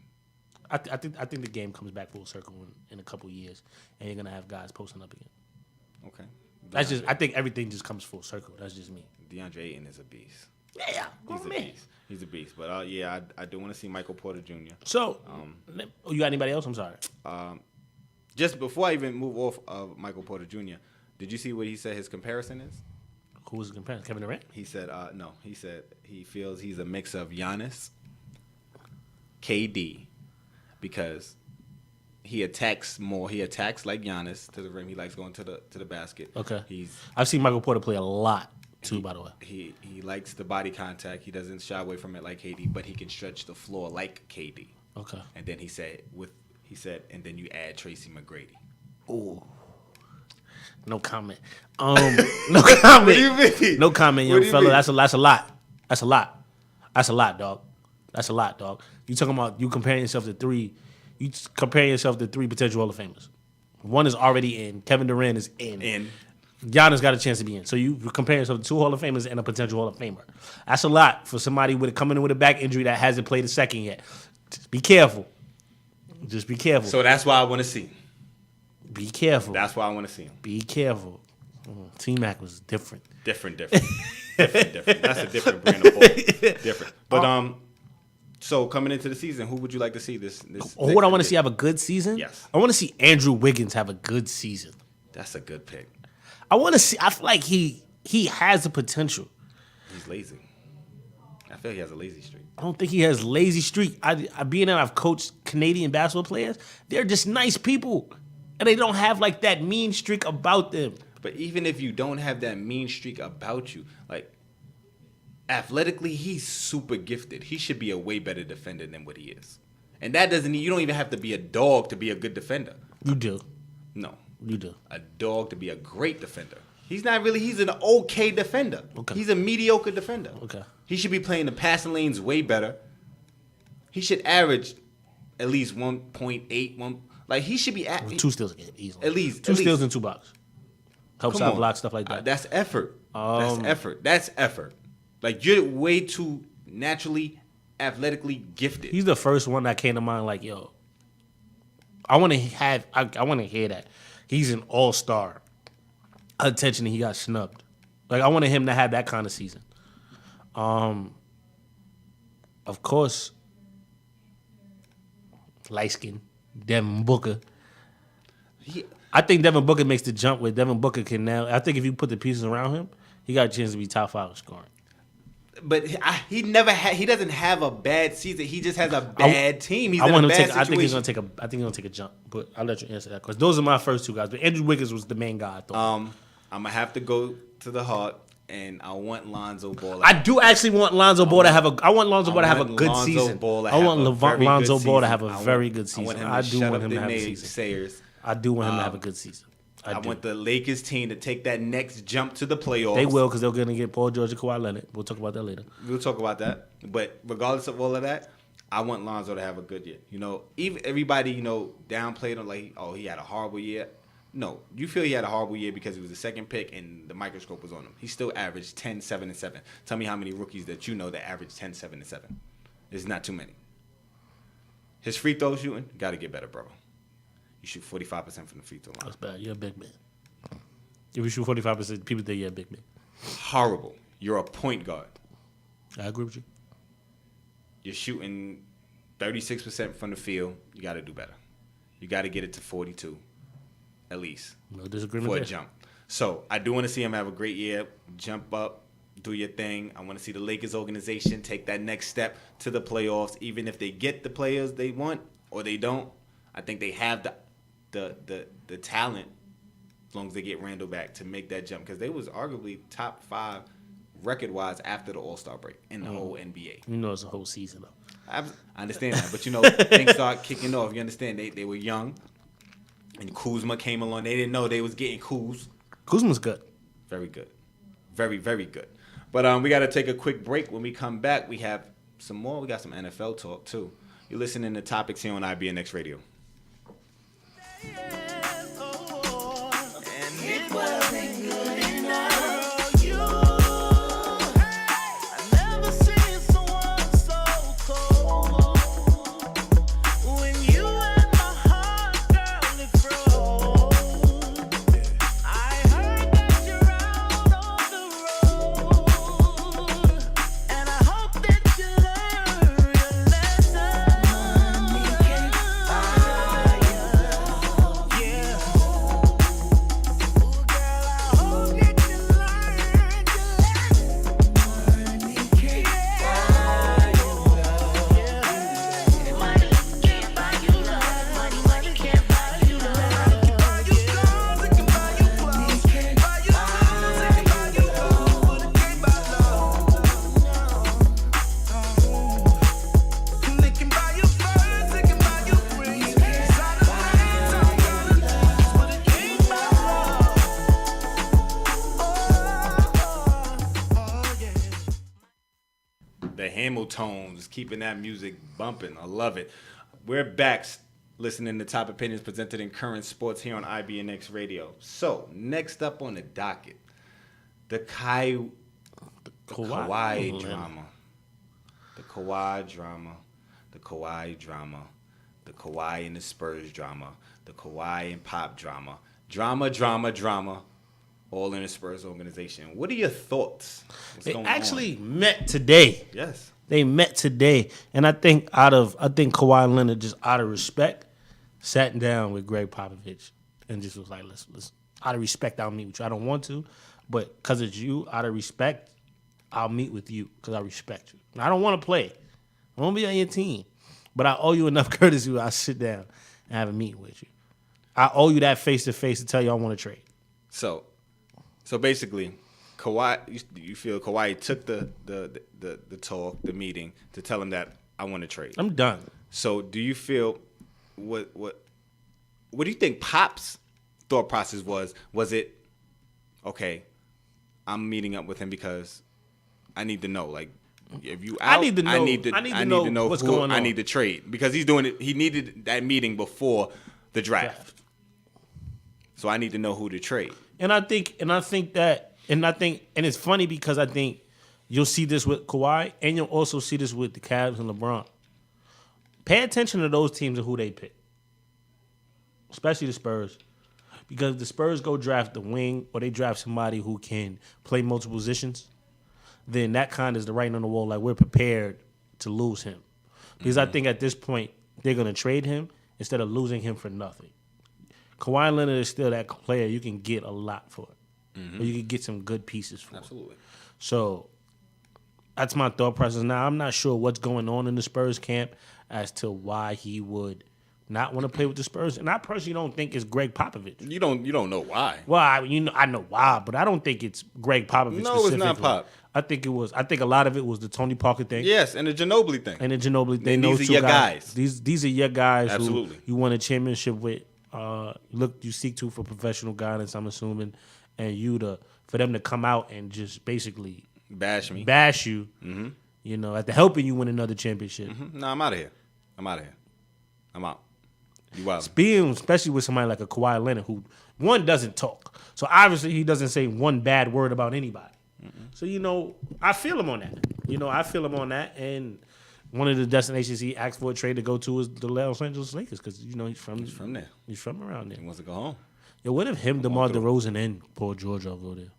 S6: I think the game comes back full circle in a couple years, and you're gonna have guys posting up again.
S5: Okay.
S6: That's just. I think everything just comes full circle. That's just me.
S5: DeAndre Ayton is a beast.
S6: Yeah,
S5: He's a beast. He's a beast. But I do want to see Michael Porter Jr.
S6: So, you got anybody else? I'm sorry.
S5: Just before I even move off of Michael Porter Jr., did you see what he said his comparison is?
S6: Who was the comparison? Kevin Durant?
S5: He said, no. He said he feels he's a mix of Giannis, KD, because he attacks more. He attacks like Giannis to the rim. He likes going to the basket.
S6: Okay.
S5: He's
S6: I've seen Michael Porter play a lot too, by the way.
S5: He likes the body contact. He doesn't shy away from it like KD, but he can stretch the floor like KD.
S6: Okay.
S5: And then he said, and then you add Tracy McGrady.
S6: Ooh. No comment. No comment.
S5: What do you mean?
S6: No comment,
S5: What
S6: young
S5: do you
S6: fella.
S5: mean?
S6: That's a lot. That's a lot, dog. That's a lot, dog. You talking about you comparing yourself to three potential Hall of Famers. One is already in. Kevin Durant is in. Giannis got a chance to be in. So you compare yourself to two Hall of Famers and a potential Hall of Famer. That's a lot for somebody coming in with a back injury that hasn't played a second yet. Just be careful. Just be careful.
S5: So that's why I want to see.
S6: Be careful.
S5: That's why I want to see him.
S6: Be careful. T-Mac was different.
S5: Different. That's a different brand of ball. Different. But so coming into the season, who would you like to see this?
S6: Who would I want to see have a good season?
S5: Yes.
S6: I want to see Andrew Wiggins have a good season.
S5: That's a good pick.
S6: I feel like he has the potential.
S5: He's lazy. I feel he has a lazy streak.
S6: I don't think he has lazy streak. Being that I've coached Canadian basketball players, they're just nice people. And they don't have like that mean streak about them.
S5: But even if you don't have that mean streak about you, like athletically, he's super gifted. He should be a way better defender than what he is. And you don't even have to be a dog to be a good defender.
S6: You do.
S5: No.
S6: You do.
S5: A dog to be a great defender. He's an okay defender.
S6: Okay.
S5: He's a mediocre defender.
S6: Okay.
S5: He should be playing the passing lanes way better. He should average at least 1.8, like he should be at
S6: 2 steals again, easily.
S5: At least
S6: two steals and 2 blocks. Helps
S5: Come
S6: out
S5: on.
S6: block, stuff like that.
S5: That's effort. That's effort. Like you're way too naturally, athletically gifted.
S6: He's the first one that came to mind. Like, yo, I want to hear that he's an all-star. Attention, he got snubbed. Like I wanted him to have that kind of season. Of course, light skin Devin Booker. I think Devin Booker makes the jump where Devin Booker can now. I think if you put the pieces around him, he got a chance to be top 5 in scoring.
S5: But he doesn't have a bad season. He just has a bad team. He's
S6: I
S5: in
S6: want
S5: a
S6: him
S5: bad
S6: to take. I think he's
S5: situation.
S6: gonna take a jump. But I'll let you answer that because those are my first 2 guys. But Andrew Wiggins was the main guy. I thought.
S5: I'm gonna have to go to the heart, and I want Lonzo Ball.
S6: I do actually want Lonzo Ball to have a. I want Lonzo Ball to have a good
S5: Lonzo
S6: season.
S5: Ball to
S6: I want
S5: have a very
S6: Lonzo
S5: good
S6: Ball to
S5: season.
S6: have a very good season. I do want him to have a season.
S5: Sayers.
S6: I do want him to have a good season.
S5: I want the Lakers team to take that next jump to the playoffs.
S6: They will because they're going to get Paul George and Kawhi Leonard. We'll talk about that later.
S5: We'll talk about that. But regardless of all of that, I want Lonzo to have a good year. Even everybody, downplayed him like, oh, he had a horrible year. No, you feel he had a horrible year because he was the second pick and the microscope was on him. He still averaged 10, 7, and 7. Tell me how many rookies that you know that average 10, 7, and 7. It's not too many. His free throw shooting, got to get better, bro. You shoot 45% from the free throw line.
S6: That's bad. You're a big man. If you shoot 45%, people think you're a big man.
S5: Horrible. You're a point guard.
S6: I agree with you.
S5: You're shooting 36% from the field. You got to do better. You got to get it to 42, at least.
S6: No disagreement
S5: For
S6: there.
S5: a jump. So I do want to see him have a great year. Jump up, do your thing. I want to see the Lakers organization take that next step to the playoffs. Even if they get the players they want or they don't, I think they have the talent, as long as they get Randall back, to make that jump, because they was arguably top 5 record-wise after the All-Star break in the whole NBA.
S6: You know it's a whole season, though.
S5: I understand that, but things start kicking off. You understand? They were young, and Kuzma came along. They didn't know they was getting Kuz.
S6: Kuzma's good.
S5: Very good. Very, very good. But we got to take a quick break. When we come back, we have some more. We got some NFL talk, too. You're listening to Topics here on IBNX Radio.
S4: It wasn't good enough for you. I never seen someone so cold. When you had my heart, girl, it froze. I heard that you're out on the road, and I hope that you learn your lesson. Money can't buy you. Yeah.
S1: Money can't buy you love. Money can't buy you love.
S5: The Hamiltones, keeping that music bumping. I love it. We're back listening to Top Opinions presented in current sports here on IBNX Radio. So, next up on the docket, the Kawhi drama. The Kawhi drama. The Kawhi drama. The Kawhi and the Spurs drama. The Kawhi and Pop drama. Drama. All in the Spurs organization. What are your thoughts? What's
S6: They
S5: going
S6: actually
S5: on?
S6: met today.
S5: Yes.
S6: They met today, and I think Kawhi Leonard, just out of respect, sat down with Greg Popovich and just was like, "Let's out of respect, I'll meet with you. I don't want to, but because it's you, out of respect, I'll meet with you because I respect you. And I don't want to play. I won't be on your team, but I owe you enough courtesy where I sit down and have a meeting with you. I owe you that face to face to tell you I want to trade."
S5: So basically, Kawhi, you feel Kawhi took the talk, the meeting, to tell him that I want to trade.
S6: I'm done.
S5: So do you feel what do you think Pop's thought process was? Was it, okay, I'm meeting up with him because I need to know, like, if you out,
S6: I need to know.
S5: I need to know
S6: what's
S5: who
S6: going on.
S5: I need to trade, because he's doing it. He needed that meeting before the draft. So I need to know who to trade.
S6: And it's funny because I think you'll see this with Kawhi, and you'll also see this with the Cavs and LeBron. Pay attention to those teams and who they pick, especially the Spurs, because the Spurs go draft the wing or they draft somebody who can play multiple positions. Then that kind of is the writing on the wall. Like, we're prepared to lose him, because I think at this point they're gonna trade him instead of losing him for nothing. Kawhi Leonard is still that player you can get a lot for. Or you can get some good pieces for.
S5: Absolutely.
S6: So that's my thought process. Now, I'm not sure what's going on in the Spurs camp as to why he would not want to play with the Spurs. And I personally don't think it's Greg Popovich.
S5: You don't know why.
S6: Well, I know why, but I don't think it's Greg Popovich.
S5: No, it's not Pop.
S6: I think a lot of it was the Tony Parker thing.
S5: Yes, and the Ginobili thing.
S6: Thing.
S5: These are your guys.
S6: These are your guys.
S5: Absolutely.
S6: Who you won a championship with. You seek to for professional guidance, I'm assuming, and for them to come out and just basically
S5: bash you,
S6: after helping you win another championship.
S5: No, I'm out of here. I'm out. You wild.
S6: Especially with somebody like a Kawhi Leonard, who, one, doesn't talk. So obviously he doesn't say one bad word about anybody. So, I feel him on that. And one of the destinations he asked for a trade to go to is the Los Angeles Lakers, because he's from there. He's from around there.
S5: He wants to go home.
S6: Yo, what if him, DeMar DeRozan, and Paul George all go there?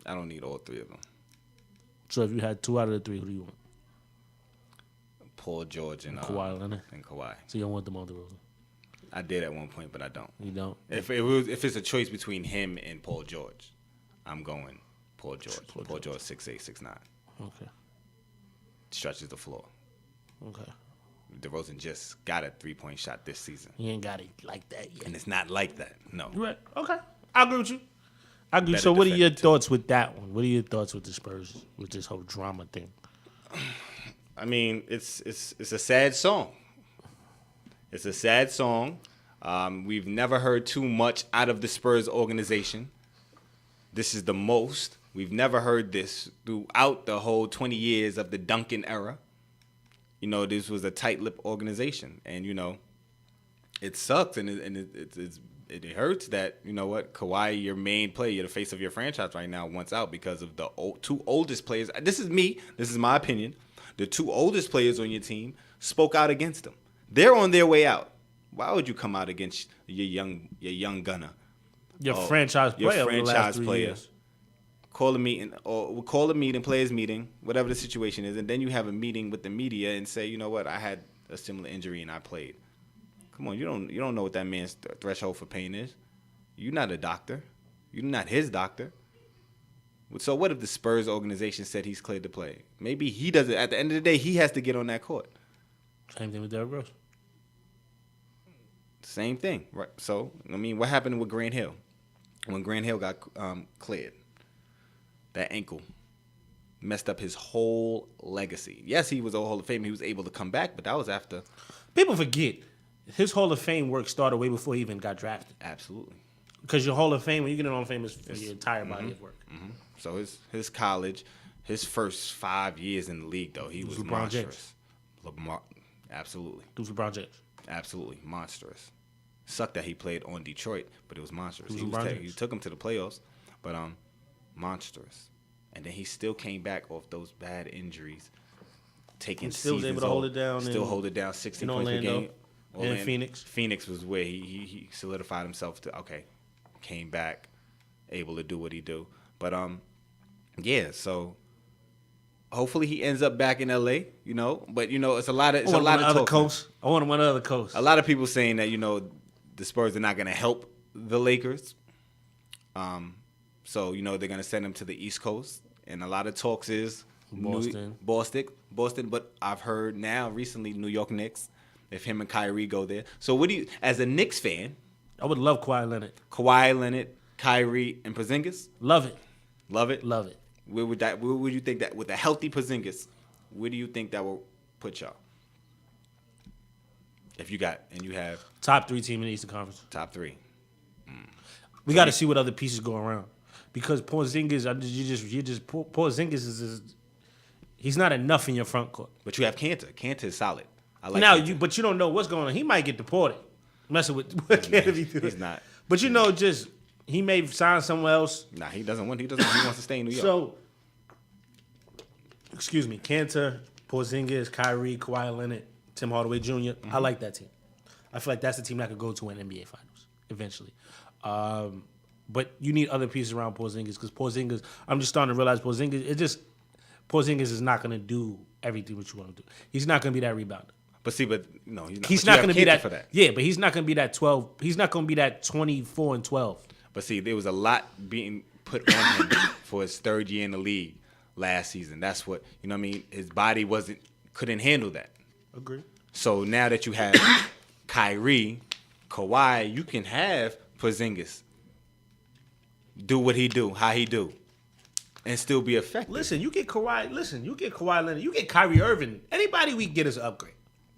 S5: I don't need all three of them.
S6: So if you had 2 out of the 3, who do you want?
S5: Paul George and
S6: Kawhi Leonard.
S5: And Kawhi.
S6: So you don't want DeMar DeRozan?
S5: I did at one point, but I don't.
S6: You don't?
S5: If it's a choice between him and Paul George, I'm going Paul George. Paul George 6'8", 6'9".
S6: Okay.
S5: Stretches the floor.
S6: Okay.
S5: DeRozan just got a 3-point shot this season.
S6: He ain't got it like that yet.
S5: And it's not like that. No.
S6: You right. Okay. I agree with you. I agree.
S5: Better
S6: So what are your
S5: defended, too.
S6: thoughts with that one? What are your thoughts with the Spurs, with this whole drama thing?
S5: I mean, it's a sad song. It's a sad song. We've never heard too much out of the Spurs organization. This is the most. We've never heard this throughout the whole 20 years of the Duncan era. You know, this was a tight-lipped organization. And, you know, it sucks and it hurts that, you know what, Kawhi, your main player, you're the face of your franchise right now, wants out because of the two oldest players. This is me. This is my opinion. The 2 oldest players on your team spoke out against him. They're on their way out. Why would you come out against your young gunner?
S6: Your franchise player.
S5: Your
S6: over the last
S5: franchise
S6: 3
S5: player.
S6: years.
S5: Call a meeting or call a meeting, players meeting, whatever the situation is, and then you have a meeting with the media and say, you know what, I had a similar injury and I played. Come on, you don't know what that man's threshold for pain is. You're not a doctor. You're not his doctor. So what if the Spurs organization said he's cleared to play? Maybe he doesn't. At the end of the day, he has to get on that court.
S6: Same thing with Derrick Rose.
S5: Same thing, right? So, I mean, what happened with Grant Hill? When Grant Hill got cleared, that ankle messed up his whole legacy. Yes, he was a Hall of Famer. He was able to come back, but that was after.
S6: People forget his Hall of Fame work started way before he even got drafted.
S5: Absolutely.
S6: Because your Hall of Fame, when you get an Hall of Fame, is for your entire body of work.
S5: Mm-hmm. So his college, his first 5 years in the league, though, he was
S6: LeBron
S5: monstrous. Absolutely.
S6: It was LeBron James.
S5: Absolutely monstrous. Sucked that he played on Detroit, but it was monstrous.
S6: It was
S5: He took him to the playoffs, but monstrous. And then he still came back off those bad injuries, taking
S6: He still was
S5: seasons
S6: able to hold
S5: off.
S6: it down
S5: Still
S6: in-
S5: hold it down, 16
S6: in
S5: points per
S6: Orlando
S5: game.
S6: and Phoenix.
S5: Phoenix was where he solidified himself to came back, able to do what he do. But yeah, so hopefully he ends up back in LA, you know. But you know, it's a lot of
S6: I want him on the other
S5: talk.
S6: coast. I want him on the other coast.
S5: A lot of people saying that, you know, the Spurs are not going to help the Lakers. So, you know, they're going to send him to the East Coast. And a lot of talks is Boston. But I've heard now recently New York Knicks, if him and Kyrie go there. So what do you, as a Knicks fan,
S6: I would love Kawhi Leonard.
S5: Kyrie, and Porzingis?
S6: Love it.
S5: Love it?
S6: Love it.
S5: Where would you think that, with a healthy Porzingis, where do you think that will put y'all? If you have
S6: Top 3 team in the Eastern Conference.
S5: top 3.
S6: We got to see what other pieces go around. Because Porzingis, Porzingis is he's not enough in your front court.
S5: But you have Kanter. Kanter is solid. I like
S6: Now
S5: Kanter.
S6: you don't know what's going on. He might get deported. Messing with Kanter.
S5: He's not.
S6: But you know, just he may sign somewhere else.
S5: Nah, he doesn't want. He wants to stay in New York.
S6: So, excuse me, Kanter, Porzingis, Kyrie, Kawhi Leonard, Tim Hardaway Jr. I like that team. I feel like that's the team that could go to an NBA Finals eventually. But you need other pieces around Porzingis because Porzingis, I'm just starting to realize Porzingis is not going to do everything what you want to do. He's not going to be that rebounder.
S5: But no, he's not.
S6: He's
S5: But
S6: not
S5: you have
S6: going to be
S5: Kanter
S6: that
S5: for that.
S6: Yeah, but he's not going to be that 12. He's not going to be that 24 and 12.
S5: But see, there was a lot being put on him for his third year in the league last season. That's what, you know what I mean? His body couldn't handle that.
S6: Agree.
S5: So now that you have Kyrie, Kawhi, you can have Porzingis do what he do, how he do, and still be effective.
S6: Listen, you get Kawhi Leonard, you get Kyrie Irving. Anybody we get is an upgrade.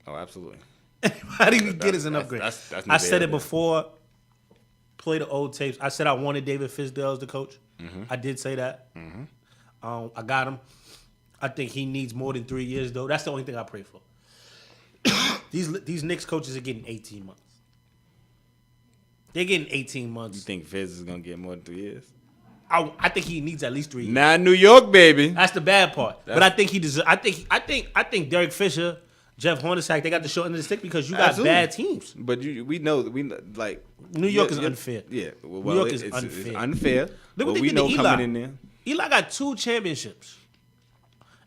S5: Oh, absolutely.
S6: Anybody we get is an upgrade.
S5: That's
S6: I said
S5: there.
S6: it before. Play the old tapes. I said I wanted David Fizdale as the coach.
S5: Mm-hmm.
S6: I did say that. I got him. I think he needs more than 3 years, though. That's the only thing I pray for. These Knicks coaches are getting 18 months. They're getting 18 months.
S5: You think Fizz is gonna get more than 3 years?
S6: I think he needs at least 3 years.
S5: Not New York, baby.
S6: That's the bad part. But I think he deserves. I think Derek Fisher Jeff Hornacek, they got the short end of the stick because you got
S5: Absolutely.
S6: bad teams.
S5: But we know like
S6: New York is unfair.
S5: Yeah, well,
S6: New York is
S5: it's
S6: unfair.
S5: unfair.
S6: Look
S5: But
S6: what they
S5: we
S6: did to
S5: know
S6: Eli.
S5: coming in there.
S6: Eli got 2 championships.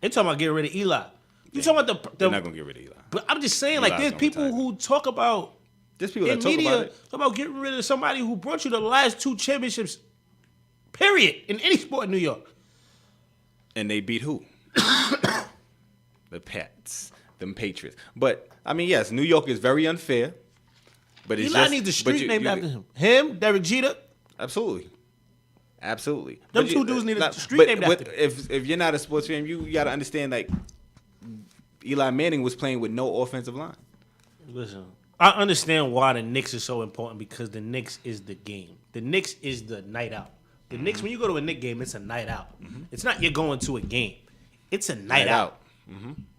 S6: They talking about getting rid of Eli. You talking about
S5: They're not gonna get rid of Eli.
S6: But I'm just saying, like,
S5: Eli's
S6: there's
S5: gonna
S6: people
S5: retire.
S6: who talk about
S5: There's people
S6: in
S5: that talk
S6: media
S5: about it.
S6: talk about getting rid of somebody who brought you the last 2 championships. Period, in any sport in New York.
S5: And they beat who? The Pats, them Patriots. But I mean, yes, New York is very unfair. But it's
S6: Eli
S5: just,
S6: needs a
S5: but
S6: street named after him. Him, Derek Jeter.
S5: Absolutely.
S6: Them
S5: But
S6: two dudes need a street
S5: but
S6: named after them.
S5: if you're not a sports fan, you got to understand like Eli Manning was playing with no offensive line.
S6: Listen, I understand why the Knicks is so important because the Knicks is the game. The Knicks is the night out. The Knicks, when you go to a Knicks game, it's a night out. It's not you're going to a game. It's a night out.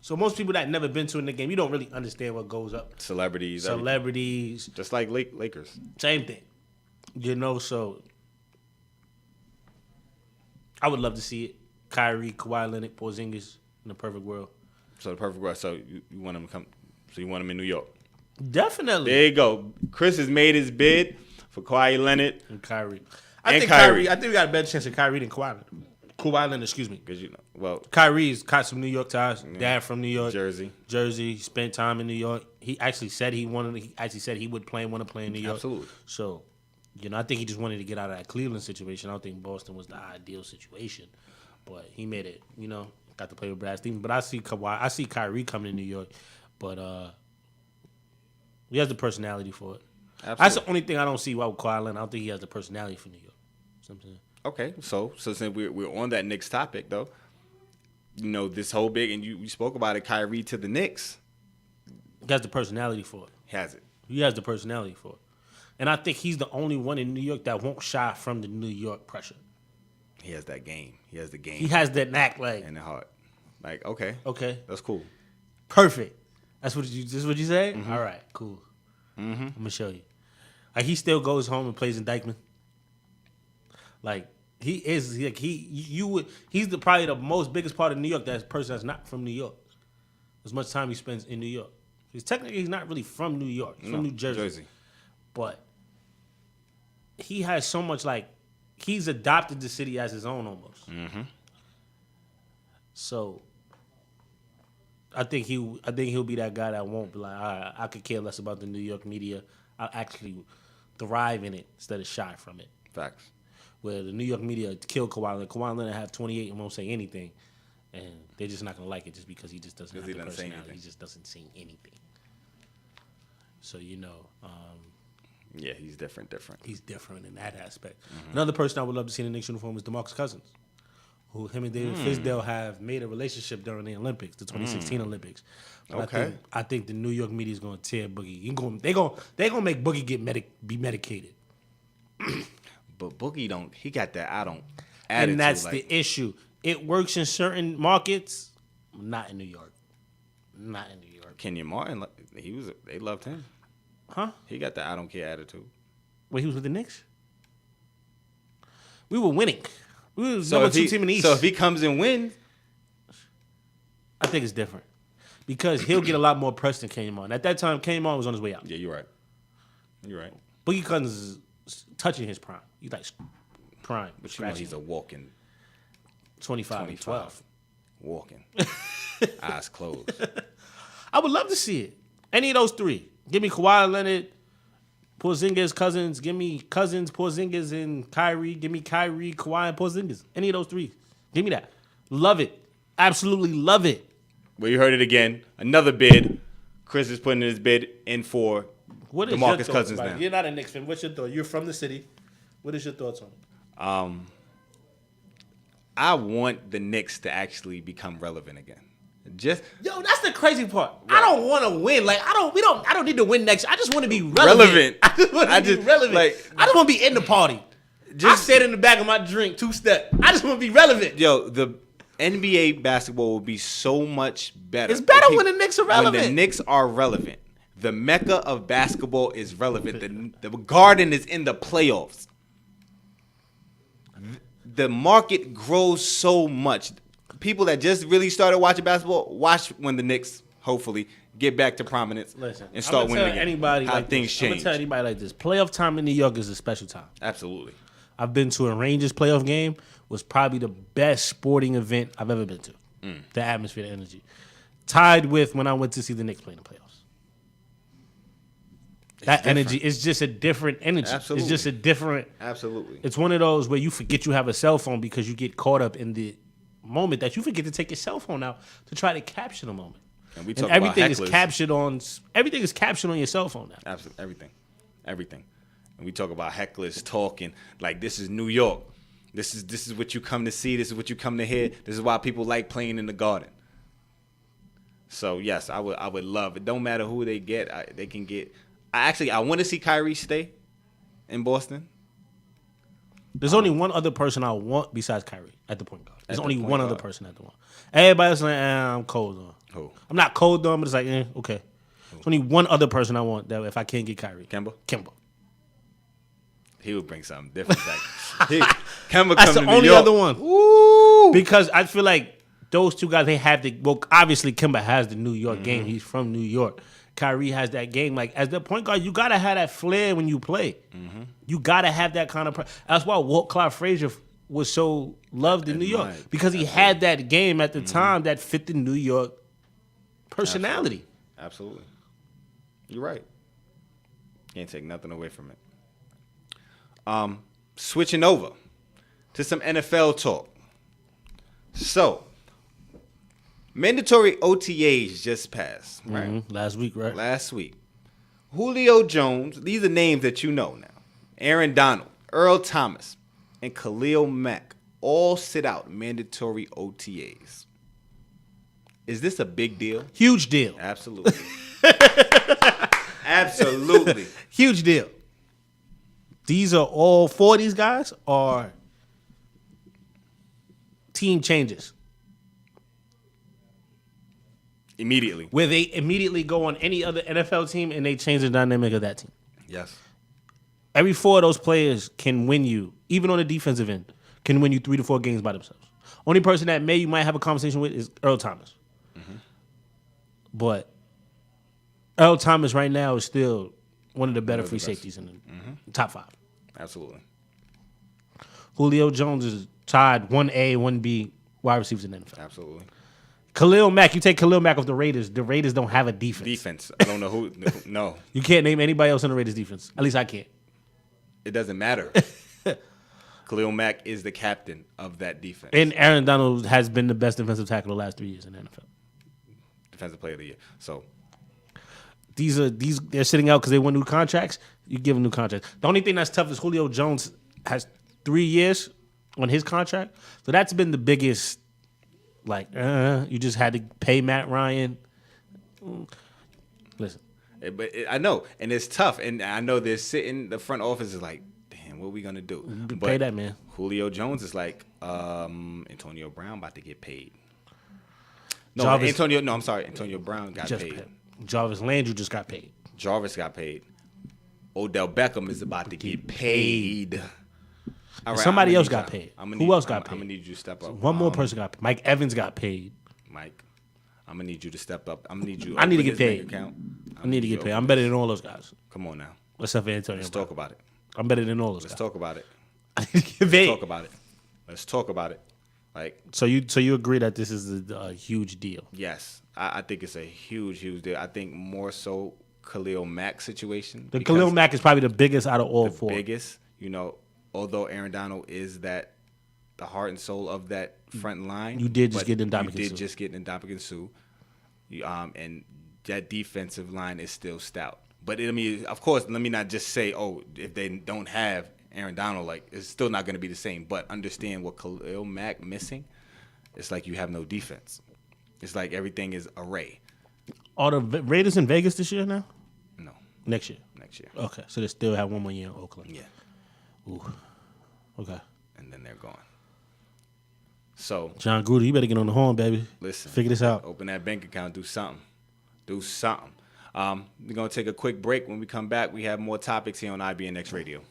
S6: So most people that never been to a Knicks game, you don't really understand what goes up.
S5: Celebrities, everything.
S6: Celebrities,
S5: Just like Lakers.
S6: same thing. You know, so I would love to see it. Kyrie, Kawhi Leonard, Porzingis in the perfect world.
S5: So the perfect world. So you want him to come. So you want him in New York.
S6: Definitely.
S5: There you go. Chris has made his bid for Kawhi Leonard.
S6: And Kyrie.
S5: And
S6: I
S5: Kyrie.
S6: think we got a better chance of Kyrie than Kawhi Leonard. Kawhi Leonard, excuse me.
S5: Because well,
S6: Kyrie's got some New York ties. Dad from New York.
S5: Jersey.
S6: Spent time in New York. He actually said he would want to play in New York.
S5: Absolutely.
S6: So, I think he just wanted to get out of that Cleveland situation. I don't think Boston was the ideal situation. But he made it, got to play with Brad Stevens. But I see Kyrie coming to New York. But he has the personality for it.
S5: Absolutely.
S6: That's the only thing I don't see with Kawhi Leonard. I don't think he has the personality for New York. Something.
S5: Okay, so since we're on that Knicks topic though, this whole big and you spoke about it, Kyrie to the Knicks.
S6: He has the personality for it.
S5: Has it?
S6: He has the personality for it. And I think he's the only one in New York that won't shy from the New York pressure.
S5: He has that game. He has the game.
S6: He has that knack, like,
S5: and the heart. Like, okay, that's cool.
S6: perfect. This is what you say? All right, cool. I'm gonna show you. Like, he still goes home and plays in Dykeman. Like, he's probably the most biggest part of New York. That person that's not from New York. As much time he spends in New York. He's technically not really from New York. He's from New Jersey. But he has so much, like, he's adopted the city as his own almost. So I think he'll be that guy that won't be like, all right, I could care less about the New York media. I'll actually thrive in it instead of shy from it.
S5: Facts.
S6: Where the New York media killed Kawhi Leonard. Kawhi Leonard have 28 and won't say anything. And they're just not going to like it just because he just doesn't have the
S5: he doesn't say
S6: personality.
S5: anything.
S6: He just doesn't say anything. So,
S5: Yeah, he's different.
S6: he's different in that aspect. Another person I would love to see in the Knicks uniform is DeMarcus Cousins, who him and David Fisdale have made a relationship during the Olympics, the 2016 Olympics. But
S5: Okay.
S6: I think the New York media is going to tear Boogie. They're going to make Boogie be medicated.
S5: But Boogie he got that attitude.
S6: And that's
S5: like,
S6: the issue. It works in certain markets, not in New York. Not in New York.
S5: Kenyon Martin, they loved him.
S6: Huh?
S5: He got the I don't care attitude.
S6: Wait, he was with the Knicks? We were winning. We were
S5: So
S6: number 2 team in the East.
S5: So if he comes and wins,
S6: I think it's different. Because he'll get a lot more press than Kenyon Martin. At that time, Kenyon Martin was on his way out.
S5: yeah, you're right. You're right.
S6: Boogie Cousins is touching his prime. He's like prime.
S5: But he's a walking
S6: 25 and 12.
S5: walking, eyes closed.
S6: I would love to see it. Any of those 3. Give me Kawhi Leonard, Porzingis, Cousins. Give me Cousins, Porzingis, and Kyrie. Give me Kyrie, Kawhi, and Porzingis. Any of those 3. Give me that. Love it. Absolutely love it.
S5: Well, you heard it again. Another bid. Chris is putting his bid in for
S6: What is
S5: DeMarcus
S6: your thoughts
S5: Cousins
S6: about it?
S5: now.
S6: You're not a Knicks fan. What's your thought? You're from the city. What is your thoughts on it?
S5: I want the Knicks to actually become relevant again.
S6: Yo, that's the crazy part. I don't want to win. Like, I don't need to win next. I just want to be relevant. I just want to be relevant.
S5: like-
S6: I just want to be in the party. I said in the back of my drink, 2-step. I just want to be relevant.
S5: Yo, the NBA basketball will be so much better.
S6: It's better when the Knicks are
S5: When the
S6: relevant.
S5: Knicks are relevant. The mecca of basketball is relevant. The Garden is in the playoffs. The market grows so much. People that just really started watching basketball, watch when the Knicks hopefully get back to prominence,
S6: Listen,
S5: and start winning again.
S6: Anybody
S5: how
S6: like
S5: things
S6: this.
S5: change.
S6: I'm gonna tell anybody like this. Playoff time in New York is a special time.
S5: Absolutely.
S6: I've been to a Rangers playoff game. Was probably the best sporting event I've ever been to. The atmosphere, the energy. Tied with when I went to see the Knicks play in the playoffs. That energy is just a different energy.
S5: Absolutely.
S6: It's just a different.
S5: Absolutely.
S6: It's one of those where you forget you have a cell phone because you get caught up in the moment that you forget to take your cell phone out to try to capture the moment.
S5: And we talk
S6: everything
S5: about
S6: is
S5: hecklers.
S6: captured on your cell phone now.
S5: Absolutely. Everything. And we talk about hecklers talking like this is New York. This is what you come to see. This is what you come to hear. This is why people like playing in the Garden. So yes, I would love it. Don't matter who they get, they can get. I want to see Kyrie stay in Boston.
S6: There's only one other person I want besides Kyrie at the point guard. There's
S5: the
S6: only
S5: point
S6: one other
S5: guard.
S6: person at the one. Everybody else like, I'm cold on.
S5: Who?
S6: I'm not cold on, but it's like, okay. There's only one other person I want that if I can't get Kyrie.
S5: Kemba?
S6: He
S5: would bring something different back. Kemba
S6: That's
S5: come
S6: the
S5: to New
S6: only
S5: York.
S6: other one.
S5: Woo!
S6: Because I feel like those two guys, they have the. Well, obviously, Kemba has the New York game. He's from New York. Kyrie has that game. Like, as the point guard, you got to have that flair when you play. You got to have that kind of. That's why Walt Clark Frazier was so loved in New York. Because he had that game at the time that fit the New York personality.
S5: Absolutely. You're right. Can't take nothing away from it. Switching over to some NFL talk. So, mandatory OTAs just passed, right?
S6: Last week, right?
S5: Last week. Julio Jones, these are names that you know now. Aaron Donald, Earl Thomas, and Khalil Mack all sit out mandatory OTAs. Is this a big deal?
S6: Huge deal.
S5: Absolutely. Absolutely.
S6: Huge deal. These are all four of these guys are team changes.
S5: Immediately.
S6: Where they immediately go on any other NFL team and they change the dynamic of that team.
S5: Yes.
S6: Every four of those players can win you, even on the defensive end, can win you 3 to 4 games by themselves. Only person that you might have a conversation with is Earl Thomas. But Earl Thomas right now is still one of the better free safeties in the top 5.
S5: Absolutely.
S6: Julio Jones is tied 1A, 1B wide receivers in the NFL.
S5: Absolutely.
S6: Khalil Mack, you take Khalil Mack off the Raiders don't have a defense.
S5: Defense. I don't know who. No.
S6: You can't name anybody else in the Raiders defense. At least I can't.
S5: It doesn't matter. Khalil Mack is the captain of that defense.
S6: And Aaron Donald has been the best defensive tackle the last 3 years in the NFL.
S5: Defensive player of the year. So
S6: they're sitting out because they want new contracts. You give them new contracts. The only thing that's tough is Julio Jones has 3 years on his contract, so that's been the biggest. Like, you just had to pay Matt Ryan. Listen,
S5: I know, and it's tough, and I know they're sitting. The front office is like, damn, what are we gonna do?
S6: Pay that man.
S5: Julio Jones is like, Antonio Brown about to get paid. No,
S6: Jarvis-
S5: Antonio Brown got
S6: just
S5: paid.
S6: Jarvis Landry just got paid.
S5: Jarvis got paid. Odell Beckham is about to get paid. All right,
S6: Somebody
S5: I'ma
S6: else
S5: need
S6: got
S5: you-
S6: paid.
S5: I'ma
S6: Who
S5: need-
S6: else got
S5: I'm
S6: paid?
S5: gonna need you to step up.
S6: One more person got paid. Mike Evans got paid.
S5: Mike, I'm gonna need you to step up. I'm gonna need you.
S6: I need to
S5: open
S6: get
S5: his bank
S6: paid.
S5: account.
S6: I need to
S5: you
S6: get paid.
S5: open
S6: I'm better
S5: this.
S6: than all those guys.
S5: Come on now.
S6: Except for Antonio
S5: Let's
S6: Brown.
S5: talk about it.
S6: I'm better than all those
S5: Let's
S6: guys.
S5: talk about it.
S6: I need to get paid.
S5: Talk about it. Let's talk about it. Like,
S6: So you agree that this is a huge deal?
S5: yes, I think it's a huge deal. I think more so Khalil Mack situation.
S6: The
S5: because
S6: Khalil Mack is probably the biggest out of all
S5: the
S6: four.
S5: biggest, although Aaron Donald is the heart and soul of that front line.
S6: You did just
S5: but
S6: get Ndamukong
S5: You did
S6: Suh.
S5: just get Ndamukong Suh. And that defensive line is still stout. But of course, let me not just say, if they don't have Aaron Donald, like, it's still not going to be the same. But understand what Khalil Mack missing, it's like you have no defense. It's like everything is array.
S6: Are the Raiders in Vegas this year now?
S5: No,
S6: Next year.
S5: next year.
S6: Okay, so they still have 1 more year in Oakland.
S5: Yeah,
S6: Ooh. Okay.
S5: and then they're gone. So
S6: John Gruden, you better get on the horn, baby.
S5: listen,
S6: Figure this out.
S5: Open that bank account. Do something. Do something. We're gonna take a quick break. When we come back, we have more topics here on IBNX Radio.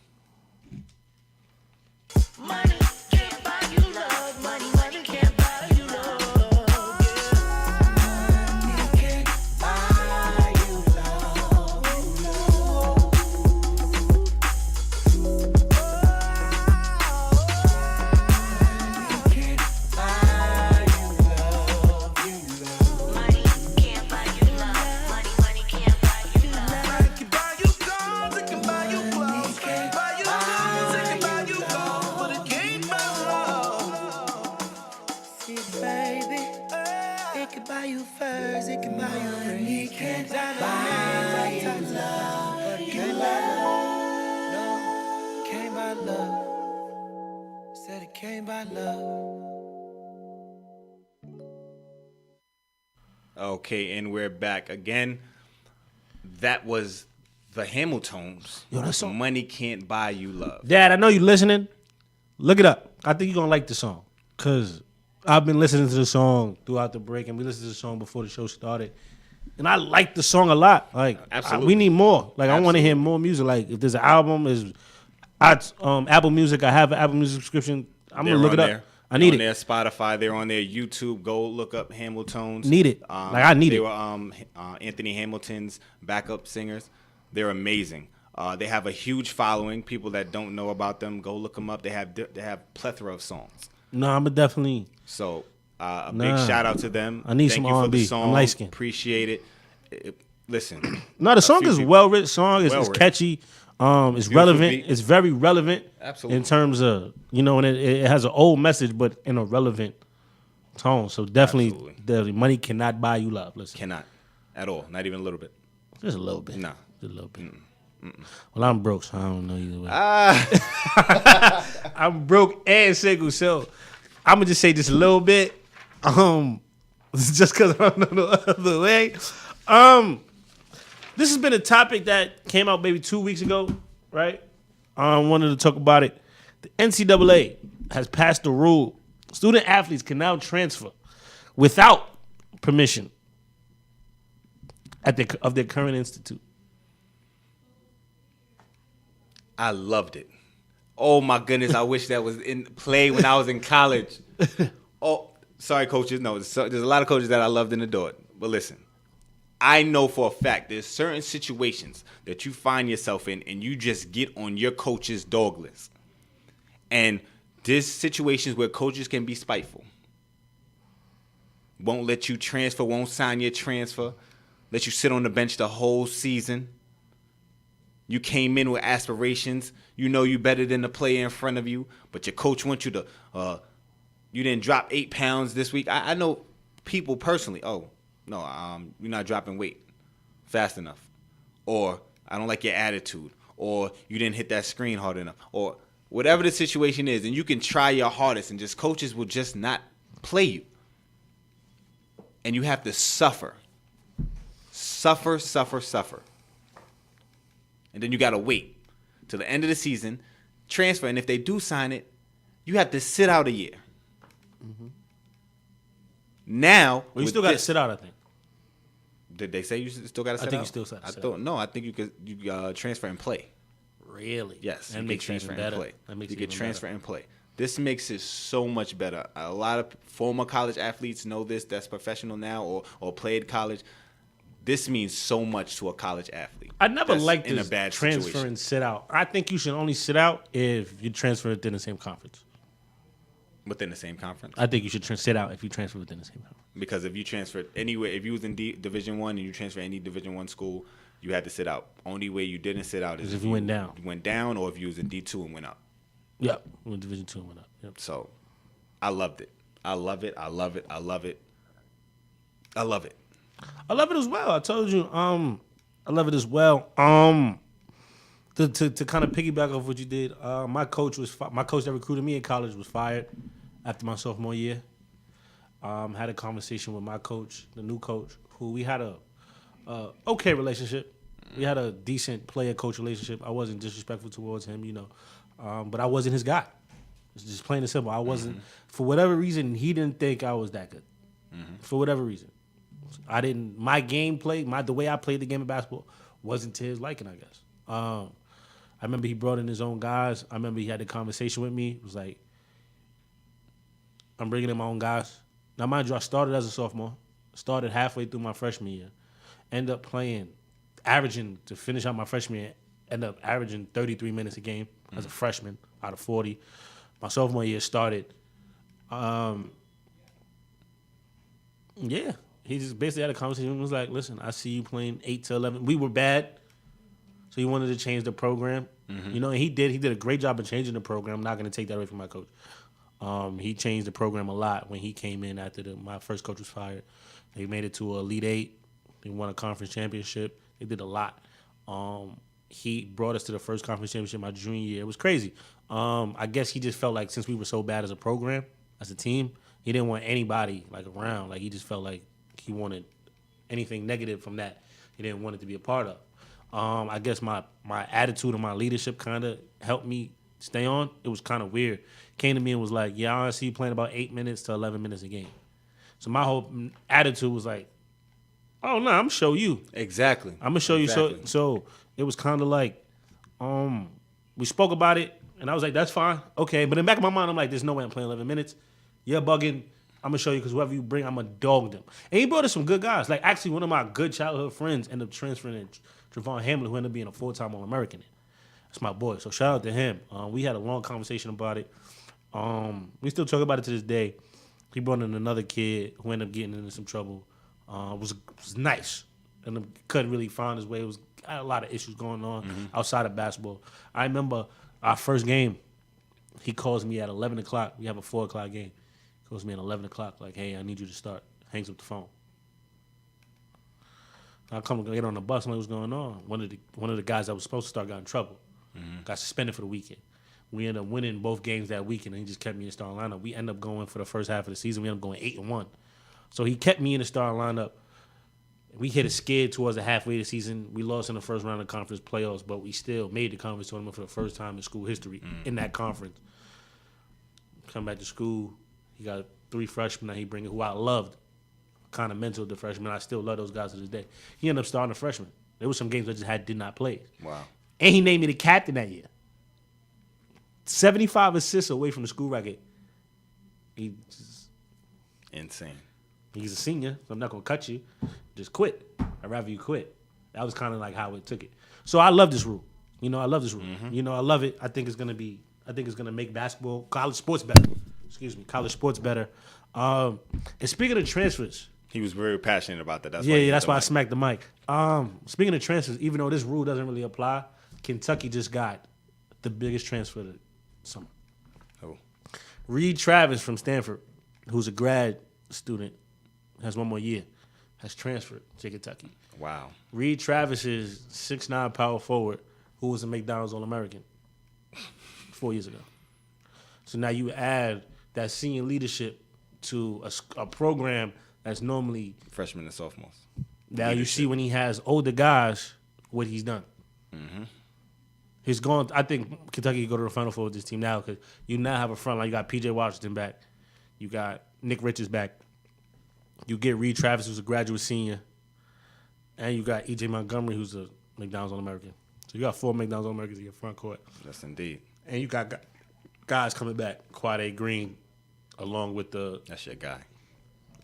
S1: Money can't buy you love. Money can't buy you love. You can't buy
S4: baby. It can buy you furs, it can buy you money, can't buy you love. Can't buy love, no, can't buy love. Said it can't buy love.
S5: Okay, and we're back again. That was the Hamiltons.
S6: Yo, that song-
S5: Money Can't Buy You Love.
S6: Dad, I know you listening. Look it up. I think you're gonna like the song. Cause I've been listening to the song throughout the break, and we listened to the song before the show started. And I like the song a lot. Like,
S5: Absolutely.
S6: we need more. Like, I want to
S5: Absolutely.
S6: hear more music. Like, if there's an album, Apple Music. I have an Apple Music subscription. I'm
S5: They're
S6: gonna look
S5: on
S6: it up.
S5: there.
S6: I need
S5: on
S6: it.
S5: their Spotify. They're on their YouTube. Go look up Hamiltones.
S6: Need it. Like, I need
S5: they
S6: it.
S5: were Anthony Hamilton's backup singers. They're amazing. They have a huge following. People that don't know about them, go look them up. They have plethora of songs.
S6: No, I'm definitely.
S5: So a big shout out to them.
S6: I need
S5: Thank
S6: some
S5: you for
S6: R&B.
S5: the
S6: I'm
S5: song.
S6: light-skinned.
S5: Appreciate it. Listen.
S6: No, the song
S5: few
S6: is
S5: people-
S6: well written. Song is
S5: Well-written.
S6: catchy. It's
S5: Beautiful
S6: relevant.
S5: beat.
S6: It's very relevant.
S5: Absolutely.
S6: In terms of and it has an old message, but in a relevant tone. So definitely,
S5: Absolutely.
S6: money cannot buy you love. Listen,
S5: Cannot. At all. Not even a little bit.
S6: just a little bit.
S5: No.
S6: Just a little bit. Well, I'm broke, so I don't know either way. I'm broke and single, so I'm gonna just say just a little bit. Just because I don't know the other way. This has been a topic that came out maybe 2 weeks ago, right? I wanted to talk about it. The NCAA has passed a rule: student athletes can now transfer without permission of their current institute.
S5: I loved it. Oh my goodness, I wish that was in play when I was in college. Oh, sorry, coaches. No, there's a lot of coaches that I loved and adored. But listen, I know for a fact there's certain situations that you find yourself in and you just get on your coach's dog list. And there's situations where coaches can be spiteful. Won't let you transfer, won't sign your transfer, let you sit on the bench the whole season. You came in with aspirations. You know you better than the player in front of you, but your coach wants you to, you didn't drop 8 pounds this week. I know people personally, oh, no, you're not dropping weight fast enough. Or I don't like your attitude. Or you didn't hit that screen hard enough. Or whatever the situation is, and you can try your hardest, and just coaches will just not play you. And you have to suffer. Suffer. And then you got to wait till the end of the season, transfer. And if they do sign it, you have to sit out a year. Mm-hmm. Now,
S6: Well, you still got to sit out, I think.
S5: Did they say you still got to sit out?
S6: think you still got to sit
S5: out. No, I think you could transfer and play.
S6: Really?
S5: Yes,
S6: That
S5: you
S6: makes
S5: can
S6: it even
S5: transfer and
S6: better.
S5: play.
S6: That makes
S5: you
S6: it
S5: can
S6: even
S5: transfer
S6: better.
S5: and play. This makes it so much better. A lot of former college athletes know this. That's professional now or played college. This means so much to a college athlete.
S6: I never
S5: that's
S6: liked
S5: in
S6: this
S5: a bad
S6: transfer
S5: situation.
S6: and sit out. I think you should only sit out if you transfer within the same conference.
S5: Within the same conference.
S6: I think you should sit out if you transfer within the same conference.
S5: Because if you transferred anywhere, if you was in Division I and you transferred any Division I school, you had to sit out. Only way you didn't sit out is
S6: if you went down.
S5: You went down, or if you was in D2 and went up.
S6: Yep. When Division II went up. Yep.
S5: So, I loved it. I love it. I love it. I love it. I love it.
S6: I love it as well. I told you, I love it as well. To kind of piggyback off what you did, my coach that recruited me in college was fired after my sophomore year. Had a conversation with my coach, the new coach, who we had a okay relationship. We had a decent player-coach relationship. I wasn't disrespectful towards him, but I wasn't his guy. It's just plain and simple. I wasn't, for whatever reason, he didn't think I was that good. For whatever reason. My gameplay, the way I played the game of basketball wasn't to his liking, I guess. I remember he brought in his own guys. I remember he had a conversation with me. It was like, I'm bringing in my own guys. Now, mind you, I started as a sophomore. Started halfway through my freshman year. Ended up averaging, to finish out my freshman year, ended up averaging 33 minutes a game as a freshman out of 40. My sophomore year started. Yeah. He just basically had a conversation and was like, listen, I see you playing 8 to 11. We were bad, so he wanted to change the program. And he did. He did a great job of changing the program. I'm not going to take that away from my coach. He changed the program a lot when he came in after my first coach was fired. They made it to Elite Eight. They won a conference championship. They did a lot. He brought us to the first conference championship my junior year. It was crazy. I guess he just felt like since we were so bad as a program, as a team, he didn't want anybody like around. Like he just felt like he wanted anything negative from that. He didn't want it to be a part of. I guess my attitude and my leadership kind of helped me stay on. It was kind of weird. Came to me and was like, "Yeah, I see you playing about 8 minutes to 11 minutes a game." So my whole attitude was like, "Oh no, I'm gonna show you.
S5: Exactly.
S6: I'm gonna show you." So it was kind of like, we spoke about it, and I was like, "That's fine, okay." But in the back of my mind, I'm like, "There's no way I'm playing 11 minutes. You're bugging. I'm gonna show you because whoever you bring, I'm gonna dog them." And he brought us some good guys. Like actually, one of my good childhood friends ended up transferring in Trevon Hamlin, who ended up being a full-time All-American. That's my boy. So shout out to him. We had a long conversation about it. We still talk about it to this day. He brought in another kid who ended up getting into some trouble. Was nice and couldn't really find his way. It was had a lot of issues going on outside of basketball. I remember our first game. He calls me at 11 o'clock. We have a 4 o'clock game. He calls me at 11 o'clock like, "Hey, I need you to start." Hangs up the phone. I come to get on the bus. I'm like, "What's going on?" One of the guys that was supposed to start got in trouble. Got suspended for the weekend. We ended up winning both games that weekend, and he just kept me in the starting lineup. We ended up going for the first half of the season. We ended up going 8-1. So he kept me in the starting lineup. We hit a skid towards the halfway of the season. We lost in the first round of conference playoffs, but we still made the conference tournament for the first time in school history in that conference. Come back to school, he got 3 freshmen that he bring, who I loved. Kind of mentored the freshmen. I still love those guys to this day. He ended up starting a freshman. There was some games I just did not play.
S5: Wow.
S6: And he named me the captain that year. 75 assists away from the school record.
S5: Insane.
S6: He's a senior, so I'm not gonna cut you. Just quit. I'd rather you quit. That was kind of like how it took it. So I love this rule. I love this rule. I love it. I think it's gonna make basketball, college sports better. College sports better. And speaking of transfers,
S5: He was very passionate about that. That's
S6: that's why I smacked the mic. Speaking of transfers, even though this rule doesn't really apply, Kentucky just got the biggest transfer of the summer.
S5: Oh.
S6: Reed Travis from Stanford, who's a grad student, has 1 more year, has transferred to Kentucky.
S5: Wow.
S6: Reed Travis is 6'9" power forward who was a McDonald's All-American 4 years ago. So now you add that senior leadership to a program that's normally
S5: Freshmen and sophomores.
S6: now you see when he has older guys what he's done. He's gone. I think Kentucky could go to the Final Four with this team now because you now have a front line. You got P.J. Washington back. You got Nick Richards back. You get Reed Travis, who's a graduate senior. And you got E.J. Montgomery, who's a McDonald's All-American. So you got 4 McDonald's All-Americans in your front court.
S5: Yes, indeed.
S6: And you got guys coming back. Quade Green, along with the...
S5: That's your guy.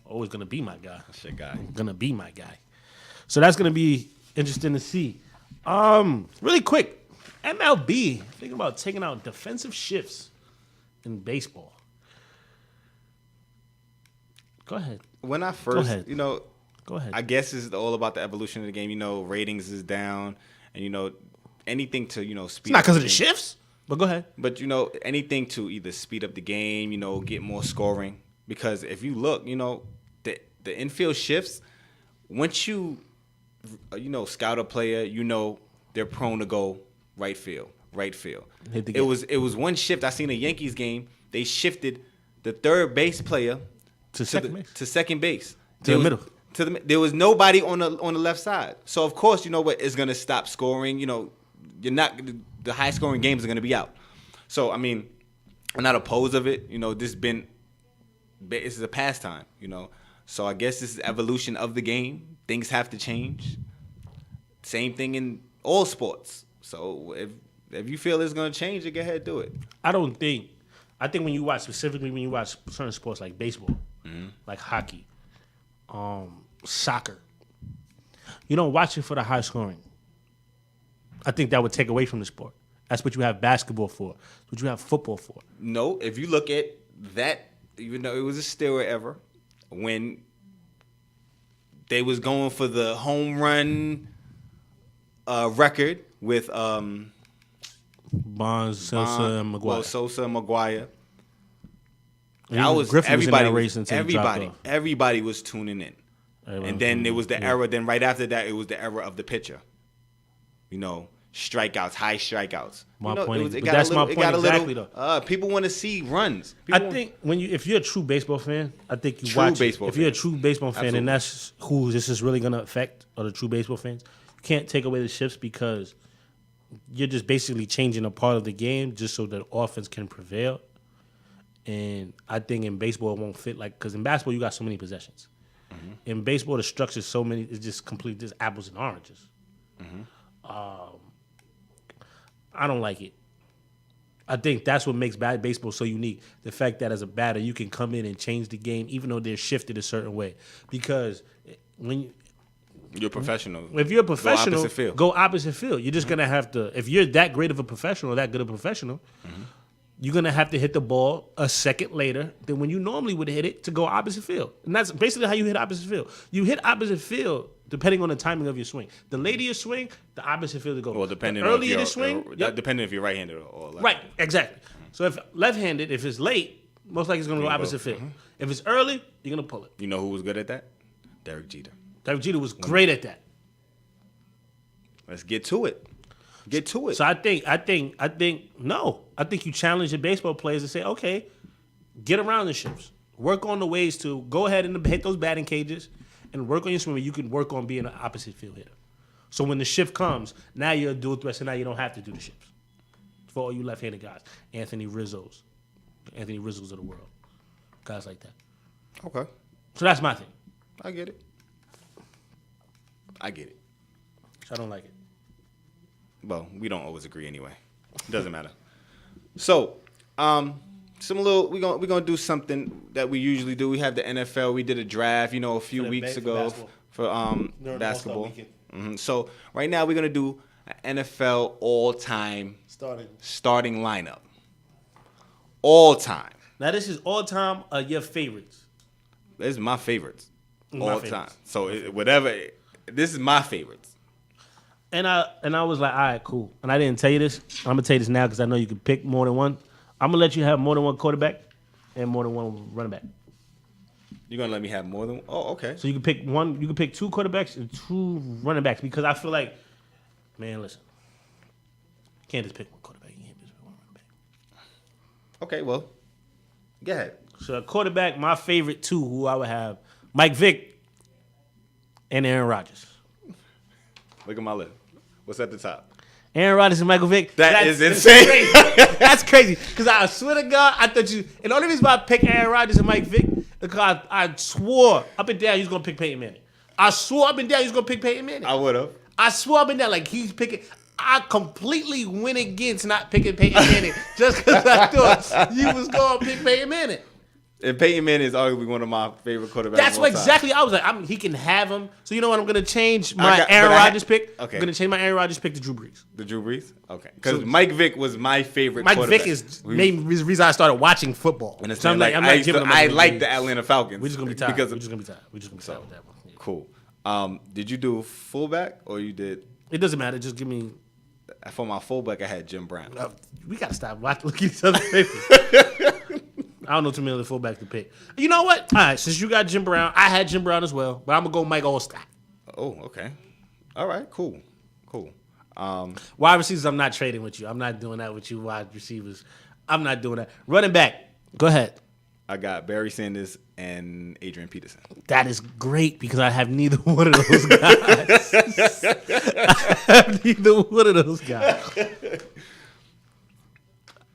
S6: Always going to be my guy.
S5: That's your guy.
S6: Going to be my guy. So that's going to be interesting to see. Really quick, MLB thinking about taking out defensive shifts in baseball. Go ahead.
S5: When I first,
S6: ahead. Go ahead.
S5: I guess it's all about the evolution of the game. Ratings is down, and anything to speed.
S6: It's not
S5: up
S6: because of the
S5: game.
S6: shifts, but go ahead.
S5: But anything to either speed up the game, get more scoring. Because if you look, the infield shifts. Once you, scout a player, they're prone to go right field.
S6: Hit the
S5: It was one shift. I seen a Yankees game. They shifted the third base player
S6: to second base.
S5: To second base.
S6: To the middle.
S5: There was nobody on the left side. So of course, it's gonna stop scoring. The high scoring games are gonna be out. So I mean, I'm not opposed of it. This is a pastime. So I guess this is evolution of the game. Things have to change. Same thing in all sports. So if you feel it's gonna change, go ahead, do it.
S6: I think when you watch certain sports like baseball, like hockey, soccer, you don't watch it for the high scoring. I think that would take away from the sport. That's what you have basketball for. That's what you have football for.
S5: No, if you look at that, even though it was a steroid era, when they was going for the home run record with
S6: Bonds, Sosa, and Maguire.
S5: Well, Sosa and Maguire. That was
S6: Griffin was in
S5: everybody.
S6: that race until he dropped off.
S5: Everybody was tuning in, and then it was the era. Then right after that, it was the era of the pitcher. You know, strikeouts, high strikeouts.
S6: That's my point exactly though.
S5: People want to see runs.
S6: Think if you're a true baseball fan, I think you watch it. If you're a true baseball fan, and that's who this is really gonna affect, are the true baseball fans. You can't take away the shifts because you're just basically changing a part of the game just so that offense can prevail. And I think in baseball it won't fit because in basketball you got so many possessions. Mm-hmm. In baseball the structure's so many, it's just complete just apples and oranges. Mm-hmm. I don't like it. I think that's what makes baseball so unique. The fact that as a batter you can come in and change the game even though they're shifted a certain way. Because when
S5: you're a professional.
S6: If you're a professional,
S5: go
S6: opposite field. You're just gonna have to. If you're that great of a professional, that good of a professional, you're gonna have to hit the ball a second later than when you normally would hit it to go opposite field. And that's basically how you hit opposite field. You hit opposite field depending on the timing of your swing. The later you swing, the opposite field to go.
S5: Well, depending
S6: the earlier
S5: on
S6: you swing,
S5: depending if you're right-handed or left.
S6: Right, exactly. So if left-handed, if it's late, most likely it's gonna go opposite field. If it's early, you're gonna pull it.
S5: You know who was good at that? Derek Jeter.
S6: Derek Jeter was great at that.
S5: Let's get to it. Get to it.
S6: So I think you challenge the baseball players to say, okay, get around the shifts. Work on the ways to go ahead and hit those batting cages and work on your swing. You can work on being an opposite field hitter. So when the shift comes, now you're a dual threat, so now you don't have to do the shifts. For all you left-handed guys, Anthony Rizzo's of the world. Guys like that.
S5: Okay.
S6: So that's my thing.
S5: I get it.
S6: So I don't like it.
S5: Well, we don't always agree anyway. Doesn't matter. So, we're gonna do something that we usually do. We have the NFL. We did a draft, a few weeks ago for basketball. So right now we're gonna do an NFL all-time starting lineup. All time.
S6: Now this is all time your favorites.
S5: This is my favorites. All time. So whatever. This is my favorites.
S6: And I was like, all right, cool. And I didn't tell you this. I'm gonna tell you this now because I know you can pick more than one. I'm gonna let you have more than one quarterback and more than one running back.
S5: You're gonna let me have more than? Oh, okay.
S6: So you can pick one. You can pick two quarterbacks and two running backs because I feel like, man, listen, you can't just pick one quarterback. You can't just pick one running back.
S5: Okay, well, go ahead.
S6: So a quarterback, my favorite two, who I would have, Mike Vick and Aaron Rodgers.
S5: Look at my list. What's at the top?
S6: Aaron Rodgers and Michael Vick.
S5: That's insane.
S6: Crazy. That's crazy. Because I swear to God, I thought you. And the only reason why I picked Aaron Rodgers and Mike Vick because I swore up and down he was gonna pick Peyton Manning. I swore up and down he was gonna pick Peyton Manning.
S5: I would have.
S6: I swore up and down like he's picking. I completely went against not picking Peyton Manning just because I thought you was gonna pick Peyton Manning.
S5: And Peyton Manning is arguably one of my favorite quarterbacks.
S6: That's what exactly I was like. He can have him. So you know what? I'm gonna change my Aaron Rodgers pick.
S5: Okay.
S6: I'm gonna change my Aaron Rodgers pick to Drew Brees.
S5: The Drew Brees? Okay. Because Mike Vick was my favorite
S6: Mike
S5: quarterback.
S6: Vick is main reason I started watching football.
S5: And so I'm like, I like the Atlanta Falcons.
S6: We're just gonna be tired.
S5: We're
S6: just gonna be tired with that one. Yeah.
S5: Cool. Did you do fullback or you did?
S6: It doesn't matter. Just give me.
S5: For my fullback, I had Jim Brown.
S6: We gotta stop looking at each other's papers. I don't know too many other fullbacks to pick. You know what? All right, since you got Jim Brown, I had Jim Brown as well, but I'm gonna go Mike Allstott.
S5: Oh, okay. All right, cool.
S6: Wide receivers, I'm not trading with you. I'm not doing that with you. Wide receivers, I'm not doing that. Running back, go ahead.
S5: I got Barry Sanders and Adrian Peterson.
S6: That is great because I have neither one of those guys. I have neither one of those guys.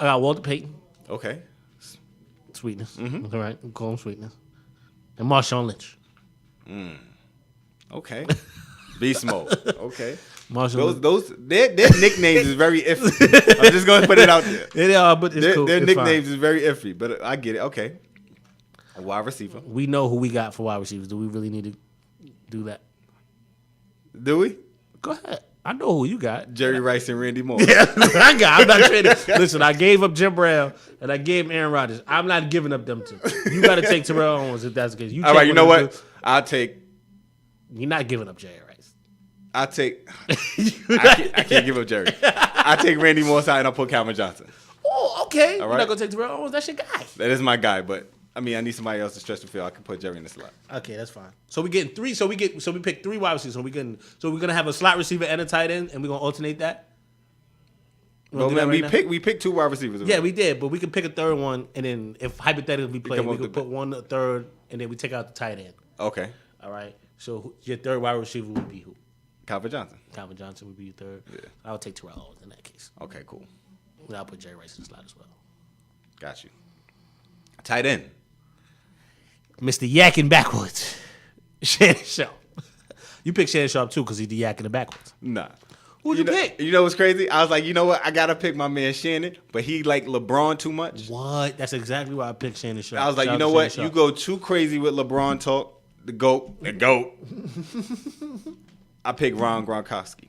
S6: I got Walter Payton.
S5: Okay.
S6: Sweetness. Mm-hmm. All right. We'll call him Sweetness. And Marshawn Lynch.
S5: Okay. Beast mode. Okay.
S6: Marshawn
S5: Their nicknames is very iffy. I'm just going to put it out there.
S6: They are, but it's cool.
S5: Their
S6: it's
S5: nicknames
S6: fine.
S5: is very iffy, but I get it. Okay. A wide receiver.
S6: We know who we got for wide receivers. Do we really need to do that?
S5: Do we?
S6: Go ahead. I know who you got.
S5: Jerry Rice and Randy Moss.
S6: Yeah, I'm not trading. Listen, I gave up Jim Brown and I gave him Aaron Rodgers. I'm not giving up them two. You got to take Terrell Owens if that's the case.
S5: All right, you know what? I'll take.
S6: You're not giving up Jerry Rice.
S5: I'll take. I can't give up Jerry. I'll take Randy Moss out and I'll put Calvin Johnson.
S6: Oh, okay.
S5: All
S6: You're
S5: right.
S6: not going to take Terrell Owens? That's your guy.
S5: That is my guy, but I mean, I need somebody else to stretch the field. I can put Jerry in the slot.
S6: Okay, that's fine. So we getting three. So we pick 3 wide receivers. So we're gonna have a slot receiver and a tight end, and we're gonna alternate that.
S5: Well, man, we picked 2 wide receivers.
S6: Yeah, we did, but we could pick a third one, and then if hypothetically we play,
S5: come
S6: we
S5: up
S6: could
S5: with
S6: put one a third, and then we take out the tight end.
S5: Okay.
S6: All right. So your third wide receiver would be who?
S5: Calvin Johnson.
S6: Calvin Johnson would be your third.
S5: Yeah.
S6: I'll take Terrell Owens in that case.
S5: Okay, cool.
S6: And I'll put Jerry Rice in the slot as well.
S5: Got you. Tight end.
S6: Mr. Yakking backwards. Shannon Sharp. You pick Shannon Sharp too because he's the yakking backwards.
S5: Nah.
S6: Who'd you pick?
S5: You know what's crazy? I was like, you know what? I gotta pick my man Shannon, but he like LeBron too much.
S6: What? That's exactly why I picked Shannon Sharp.
S5: I was like,
S6: Shout
S5: you
S6: out
S5: know
S6: to
S5: what?
S6: Shannon
S5: You
S6: Sharp.
S5: go too crazy with LeBron talk. The GOAT. I picked Ron Gronkowski.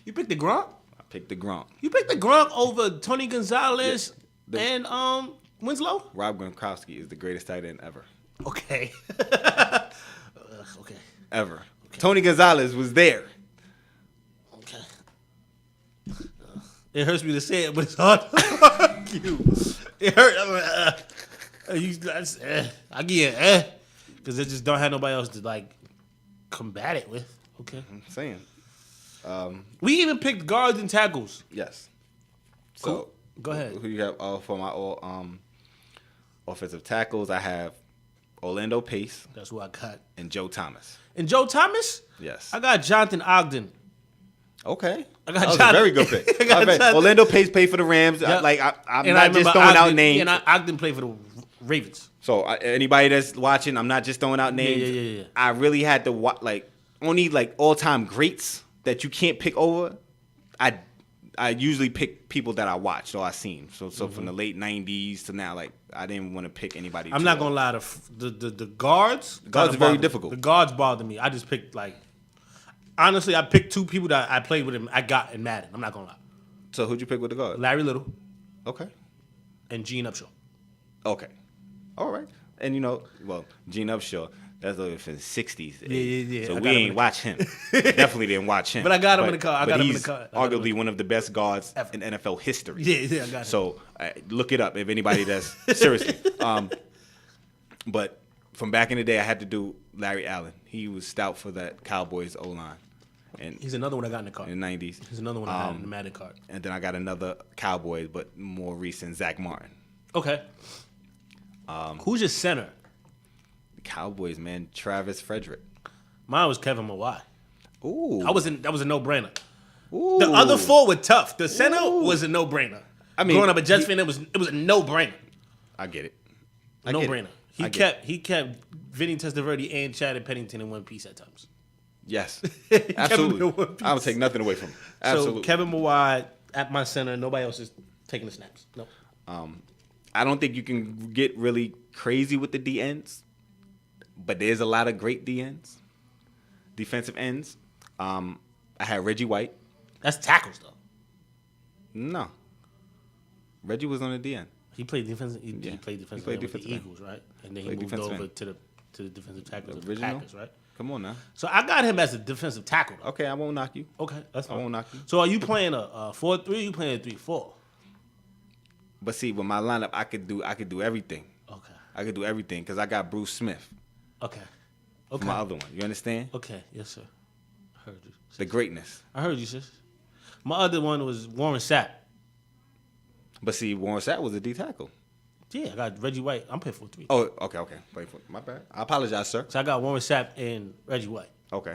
S6: You picked the Gronk?
S5: I picked the Gronk.
S6: You picked the Gronk over Tony Gonzalez
S5: Yeah.
S6: and Winslow?
S5: Rob Gronkowski is the greatest tight end ever.
S6: Okay. Okay.
S5: Ever. Tony Gonzalez was there.
S6: Okay. It hurts me to say it, but it's hard to argue. It hurt. I give you because they just don't have nobody else to like combat it with. Okay.
S5: I'm saying.
S6: We even picked guards and tackles.
S5: Yes.
S6: Cool.
S5: So
S6: Go ahead.
S5: Who you have for my offensive tackles? I have Orlando Pace
S6: That's who I got.
S5: and Joe Thomas.
S6: And Joe Thomas?
S5: Yes.
S6: I got Jonathan Ogden.
S5: Okay.
S6: I got
S5: That was
S6: Jonathan-
S5: a very good pick.
S6: I got Jonathan-
S5: Orlando Pace paid for the Rams.
S6: Yep.
S5: I'm
S6: And
S5: not
S6: remember
S5: just throwing out
S6: Ogden-
S5: names.
S6: And Ogden played for the Ravens.
S5: So anybody that's watching, I'm not just throwing out names.
S6: Yeah.
S5: I really had to watch only all-time greats that you can't pick over. I usually pick people that I watched or I seen. So from the late '90s to now, I didn't want to pick anybody.
S6: I'm not gonna lie. The guards.
S5: The guards
S6: kinda
S5: are very
S6: bothered-
S5: difficult.
S6: The guards bother me. I just picked honestly, I picked 2 people that I played with him. I got in Madden. I'm not gonna lie.
S5: So who'd you pick with the guard?
S6: Larry Little
S5: Okay.
S6: and Gene Upshaw.
S5: Okay. All right. And Gene Upshaw, that's over from the '60s.
S6: Yeah.
S5: So
S6: I
S5: we
S6: got him in
S5: ain't
S6: the-
S5: watch him. Definitely didn't watch him.
S6: But I got him in the car. I
S5: but
S6: got him in
S5: he's
S6: the car. I got him in
S5: arguably one of the best guards
S6: Ever.
S5: in NFL history.
S6: Yeah, I got him.
S5: So look it up if anybody does. Seriously. But from back in the day, I had to do Larry Allen. He was stout for that Cowboys O-line. And
S6: He's another one I got in the car.
S5: in the '90s.
S6: He's another one I had in the Madden card.
S5: And then I got another Cowboys, but more recent, Zach Martin.
S6: Okay. Who's your center?
S5: The Cowboys, man, Travis Frederick.
S6: Mine was Kevin Mawai.
S5: Ooh.
S6: That was a no-brainer.
S5: Ooh.
S6: The other 4 were tough. The center
S5: Ooh.
S6: was a no-brainer.
S5: I mean,
S6: growing up a Jets fan, it was a no-brainer.
S5: I get it.
S6: No-brainer.
S5: I get it.
S6: He kept Vinny Testaverde and Chad Pennington in one piece at times.
S5: Yes.
S6: Kept him in
S5: Absolutely.
S6: one piece.
S5: I would take nothing away from him. Absolutely.
S6: So Kevin Mawai at my center, nobody else is taking the snaps. No.
S5: I don't think you can get really crazy with the D ends, but there's a lot of great D ends, defensive ends. I had Reggie White.
S6: That's tackles though.
S5: No. Reggie was on the D end.
S6: He played defensive. He
S5: Yeah.
S6: played defensive
S5: He played
S6: end with the
S5: defensive end.
S6: Eagles, right? And then he
S5: Played
S6: moved
S5: defensive
S6: over
S5: end.
S6: to the defensive tackles of the
S5: Original?
S6: Packers, right?
S5: Come on now.
S6: So I got him as a defensive tackle. Though.
S5: Okay, I won't knock you.
S6: Okay, that's
S5: I
S6: fine.
S5: won't knock you.
S6: So are you playing a 4-3? Or you playing a 3-4?
S5: But see, with my lineup, I could do everything.
S6: Okay.
S5: I could do everything because I got Bruce Smith
S6: Okay.
S5: for
S6: Okay.
S5: my other one. You understand?
S6: Okay. Yes, sir. I heard you.
S5: The greatness.
S6: I heard you, sis. My other one was Warren Sapp.
S5: But see, Warren Sapp was a D tackle.
S6: Yeah, I got Reggie White. I'm playing 4-3.
S5: Oh, okay. Wait for my bad. I apologize, sir.
S6: So I got Warren Sapp and Reggie White.
S5: Okay.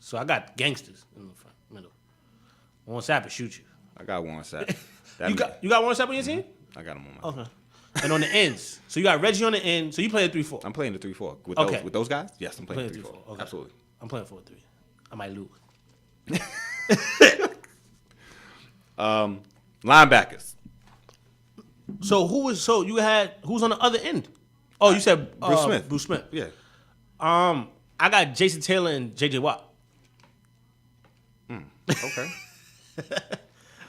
S6: So I got gangsters in the front, middle. Warren Sapp will shoot you.
S5: I got Warren Sapp. That
S6: You got Warren Sapp on your team?
S5: I got him on my
S6: Okay. And on the ends. So you got Reggie on the end. So you play a 3-4.
S5: I'm playing the 3-4.
S6: Okay.
S5: With those guys? Yes, I'm playing
S6: Playing
S5: 3-4.
S6: 3-4. Okay.
S5: Absolutely.
S6: I'm playing 4-3. I might lose.
S5: Linebackers.
S6: So who's on the other end? Oh, you said
S5: Bruce Smith.
S6: Bruce Smith.
S5: Yeah.
S6: I got Jason Taylor and JJ Watt.
S5: Okay.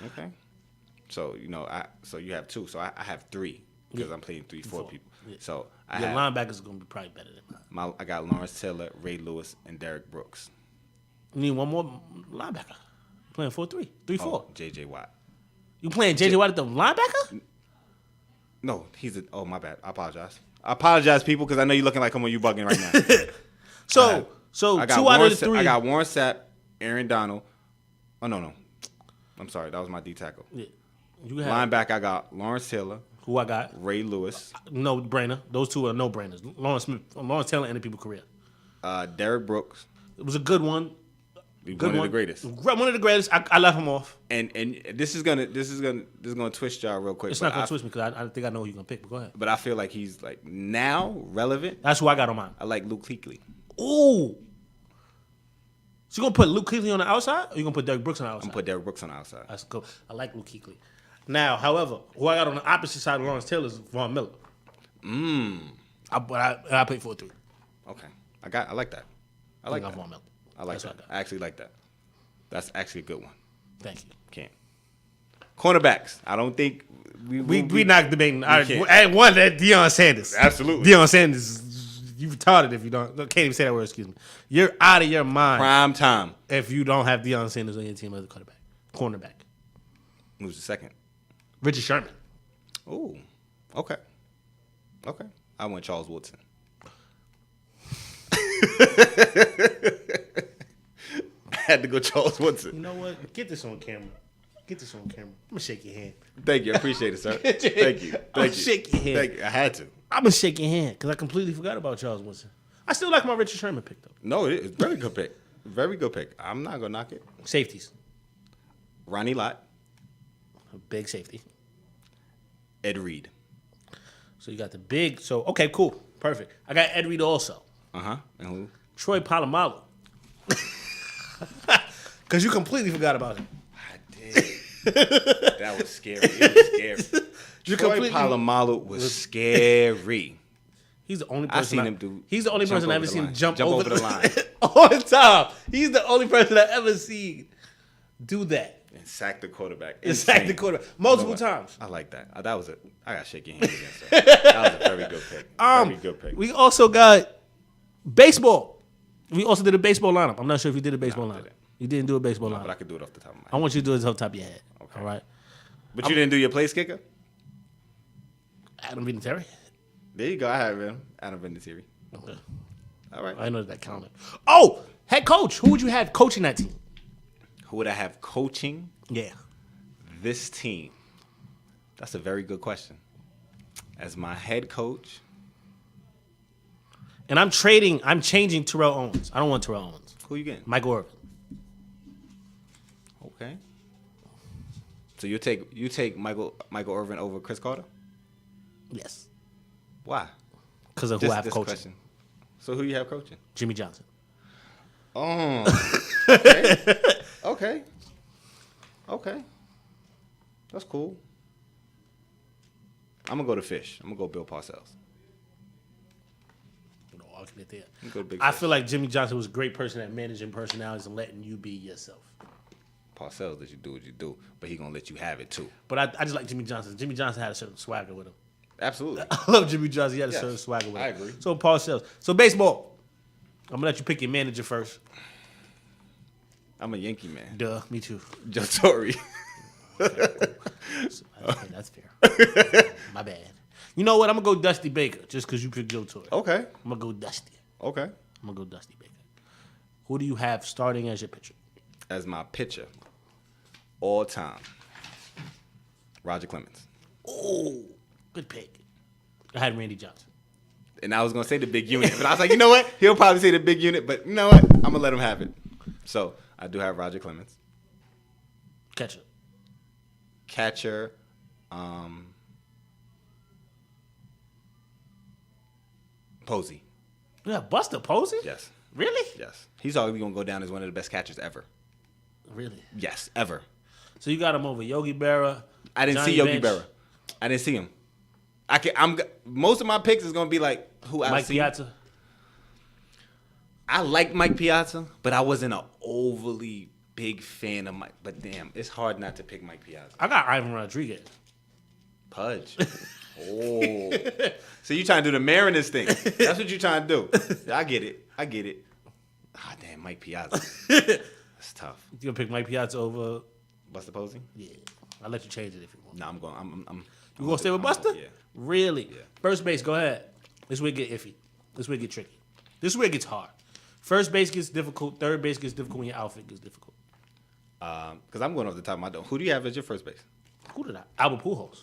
S5: Okay. So you have 2. So I have 3 because I'm playing 3-4
S6: 4.
S5: people.
S6: Yeah.
S5: So I
S6: Your
S5: have
S6: linebackers are gonna be probably better than mine.
S5: I got Lawrence Taylor, Ray Lewis, and Derek Brooks.
S6: You need one more linebacker. You playing 4-3, 3-4.
S5: Oh, JJ Watt.
S6: You playing JJ Watt at the linebacker?
S5: No, oh my bad. I apologize. I apologize, people, because I know you're looking like, come on, you bugging right now.
S6: So
S5: I got
S6: 2 out of the 3.
S5: I got Warren Sapp, Aaron Donald. Oh, no. I'm sorry. That was my D tackle.
S6: Yeah. You have
S5: Linebacker, I got Lawrence Taylor,
S6: who I got.
S5: Ray Lewis,
S6: No brainer. Those 2 are no brainers. Lawrence Taylor ended people's career.
S5: Derek Brooks.
S6: It was a good one.
S5: One of the greatest.
S6: One of the greatest. I left him off.
S5: And this is gonna twist y'all real quick.
S6: It's not gonna twist me because I think I know who you're gonna pick. But go ahead.
S5: But I feel like he's like now relevant.
S6: That's who I got on mine.
S5: I like Luke Kuechly.
S6: Ooh. So you gonna put Luke Kuechly on the outside, or you gonna put Derek Brooks on the outside?
S5: I'm gonna put Derek Brooks on the outside.
S6: That's cool. I like Luke Kuechly. Now, however, who I got on the opposite side of Lawrence Taylor is Von Miller. I played 4-3.
S5: Okay, I like that. I like that.
S6: Von Miller.
S5: I like
S6: That's what
S5: that.
S6: I got.
S5: I actually like that. That's actually a good one.
S6: Thank you.
S5: Can't. Cornerbacks. I don't think
S6: We not debating.
S5: can't.
S6: And one that Deion Sanders.
S5: Absolutely.
S6: Deion Sanders. You retarded if you don't. Can't even say that word. Excuse me. You're out of your mind
S5: prime time.
S6: if you don't have Deion Sanders on your team as a cornerback.
S5: Who's the second?
S6: Richard Sherman.
S5: Ooh. Okay. I went Charles Woodson. I had to go Charles Woodson.
S6: You know what? Get this on camera. I'm gonna shake your hand.
S5: Thank you. I appreciate it, sir. Thank you.
S6: Shake your hand.
S5: Thank you. I had to.
S6: I'm gonna shake your hand because I completely forgot about Charles Woodson. I still like my Richard Sherman pick though.
S5: No, it is very good pick. Very good pick. I'm not gonna knock it.
S6: Safeties.
S5: Ronnie Lott,
S6: A big safety.
S5: Ed Reed.
S6: So you got the big. So okay, cool, perfect. I got Ed Reed also.
S5: And who?
S6: Troy Polamalu. Because you completely forgot about him.
S5: I did. That was scary. It was scary. Troy Polamalu was scary.
S6: He's the only person
S5: I seen him do.
S6: He's the only
S5: jump
S6: person I
S5: over
S6: ever
S5: the
S6: seen
S5: line.
S6: jump over
S5: the line
S6: on time. He's the only person I ever seen do that.
S5: and sack the quarterback.
S6: And sack the
S5: Insane.
S6: quarterback multiple
S5: You know what?
S6: times.
S5: I like that. That was it. I gotta shake your hand again, sir. That was a very good pick. Very good pick.
S6: We also got baseball. We also did a baseball lineup. I'm not sure if you did a baseball
S5: I
S6: lineup.
S5: didn't.
S6: You didn't do a baseball
S5: But I
S6: lineup.
S5: could do it off the top of my head.
S6: I want you to do it off the top of your head.
S5: Okay.
S6: All right.
S5: But you didn't do your place kicker?
S6: Adam Vinatieri.
S5: There you go. I have him. Adam Vinatieri.
S6: Okay.
S5: All right.
S6: I know that counted. Oh, head coach. Who would you have coaching that team?
S5: Who would I have coaching
S6: Yeah.
S5: this team? That's a very good question. As my head coach,
S6: And I'm changing Terrell Owens. I don't want Terrell Owens.
S5: who you getting?
S6: Michael Irvin.
S5: Okay. So you take Michael Irvin over Chris Carter?
S6: Yes.
S5: Why?
S6: Because of who I have coaching.
S5: question. So who you have coaching?
S6: Jimmy Johnson.
S5: Oh. Okay. Okay. That's cool. I'm gonna go to Fish. I'm gonna go Bill Parcells.
S6: No argument there.
S5: I'm gonna go Big
S6: I
S5: Fish.
S6: feel like Jimmy Johnson was a great person at managing personalities and letting you be yourself.
S5: Parcells let you do what you do, but he gonna let you have it too.
S6: But I just like Jimmy Johnson. Jimmy Johnson had a certain swagger with him.
S5: Absolutely.
S6: I love Jimmy Johnson. He had a
S5: Yes,
S6: certain swagger with him.
S5: I agree.
S6: So Paul Sells. So baseball. I'm gonna let you pick your manager first.
S5: I'm a Yankee man.
S6: Duh, me too.
S5: Joe Torre.
S6: That's fair. My bad. You know what? I'm gonna go Dusty Baker just because you picked Joe Torre.
S5: Okay.
S6: I'm gonna go Dusty.
S5: Okay.
S6: I'm gonna go Dusty Baker. Who do you have starting as your pitcher?
S5: As my pitcher, all time, Roger Clemens.
S6: Oh, good pick. I had Randy Johnson.
S5: And I was gonna say the big unit, but I was like, you know what? He'll probably say the big unit, but you know what? I'm gonna let him have it. So I do have Roger Clemens.
S6: Catcher.
S5: Catcher, Posey.
S6: Yeah, Buster Posey?
S5: Yes.
S6: Really?
S5: Yes. He's already gonna go down as one of the best catchers ever.
S6: Really?
S5: Yes, ever.
S6: So you got him over Yogi Berra.
S5: I didn't
S6: Johnny
S5: see Yogi
S6: Bench,
S5: Berra. I didn't see him. Most of my picks is gonna be like who I
S6: Mike
S5: see.
S6: Piazza.
S5: I like Mike Piazza, but I wasn't an overly big fan of Mike. But damn, it's hard not to pick Mike Piazza.
S6: I got Ivan Rodriguez.
S5: Pudge. Oh. So you trying to do the Mariners thing. That's what you trying to do. I get it. Ah, damn, Mike Piazza. That's tough.
S6: You gonna pick Mike Piazza over?
S5: Buster Posey?
S6: Yeah, I'll let you change it if you want.
S5: No, I'm going.
S6: You gonna stay with Buster?
S5: Yeah.
S6: Really?
S5: Yeah.
S6: First base, go ahead. This is where it get iffy. This is where it get tricky. This is where it gets hard. First base gets difficult. Third base gets difficult when your outfit gets difficult.
S5: Because I'm going off the top of my dome. Who do you have as your first base?
S6: Who did I? Albert Pujols.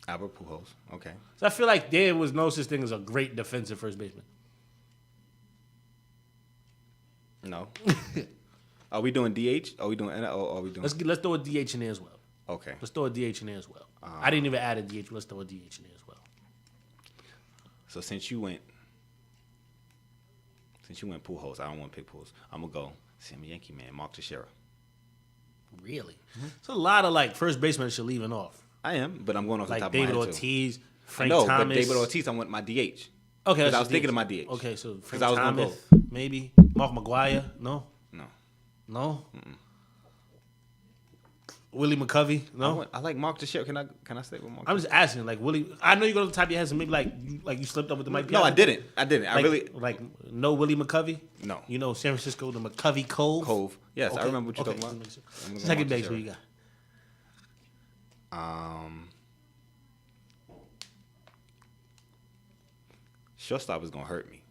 S5: Albert Pujols. Okay.
S6: So I feel like there was no such thing as a great defensive first baseman.
S5: No. Are we doing DH? Are we doing NL? Or are we doing?
S6: Let's throw a DH in there as well.
S5: Okay.
S6: Let's throw a DH in there as well. I didn't even add a DH. But let's throw a DH in there as well.
S5: So since you went Pujols, I don't want to pick Pujols. I'm gonna go. See, I'm a Yankee man. Mark Teixeira.
S6: Really? It's a lot of like first basemen that you're leaving off.
S5: I am, but I'm going off the
S6: Like
S5: top
S6: David
S5: of my head
S6: Ortiz,
S5: too.
S6: Frank
S5: No,
S6: Thomas.
S5: but David Ortiz, I want my DH.
S6: Okay,
S5: Because
S6: that's
S5: I was
S6: your
S5: thinking
S6: DH.
S5: of my DH.
S6: Okay, so Frank
S5: I was gonna
S6: Thomas, maybe Mark McGuire. No,
S5: No.
S6: Willie McCovey. No,
S5: I like Mark Teixeira. Can I stay with Mark?
S6: I'm just asking. Like Willie, I know you're gonna top of your head, so maybe you slipped up with the Mike.
S5: No, I
S6: Piazza.
S5: didn't. I
S6: Like,
S5: really
S6: no Willie McCovey.
S5: no.
S6: You know San Francisco, the McCovey Cove.
S5: Cove. Yes, I
S6: Okay,
S5: remember what you're
S6: okay.
S5: talking about. I'm gonna go
S6: Second
S5: Mark
S6: base, who
S5: Teixeira.
S6: you got?
S5: Shortstop is gonna hurt me.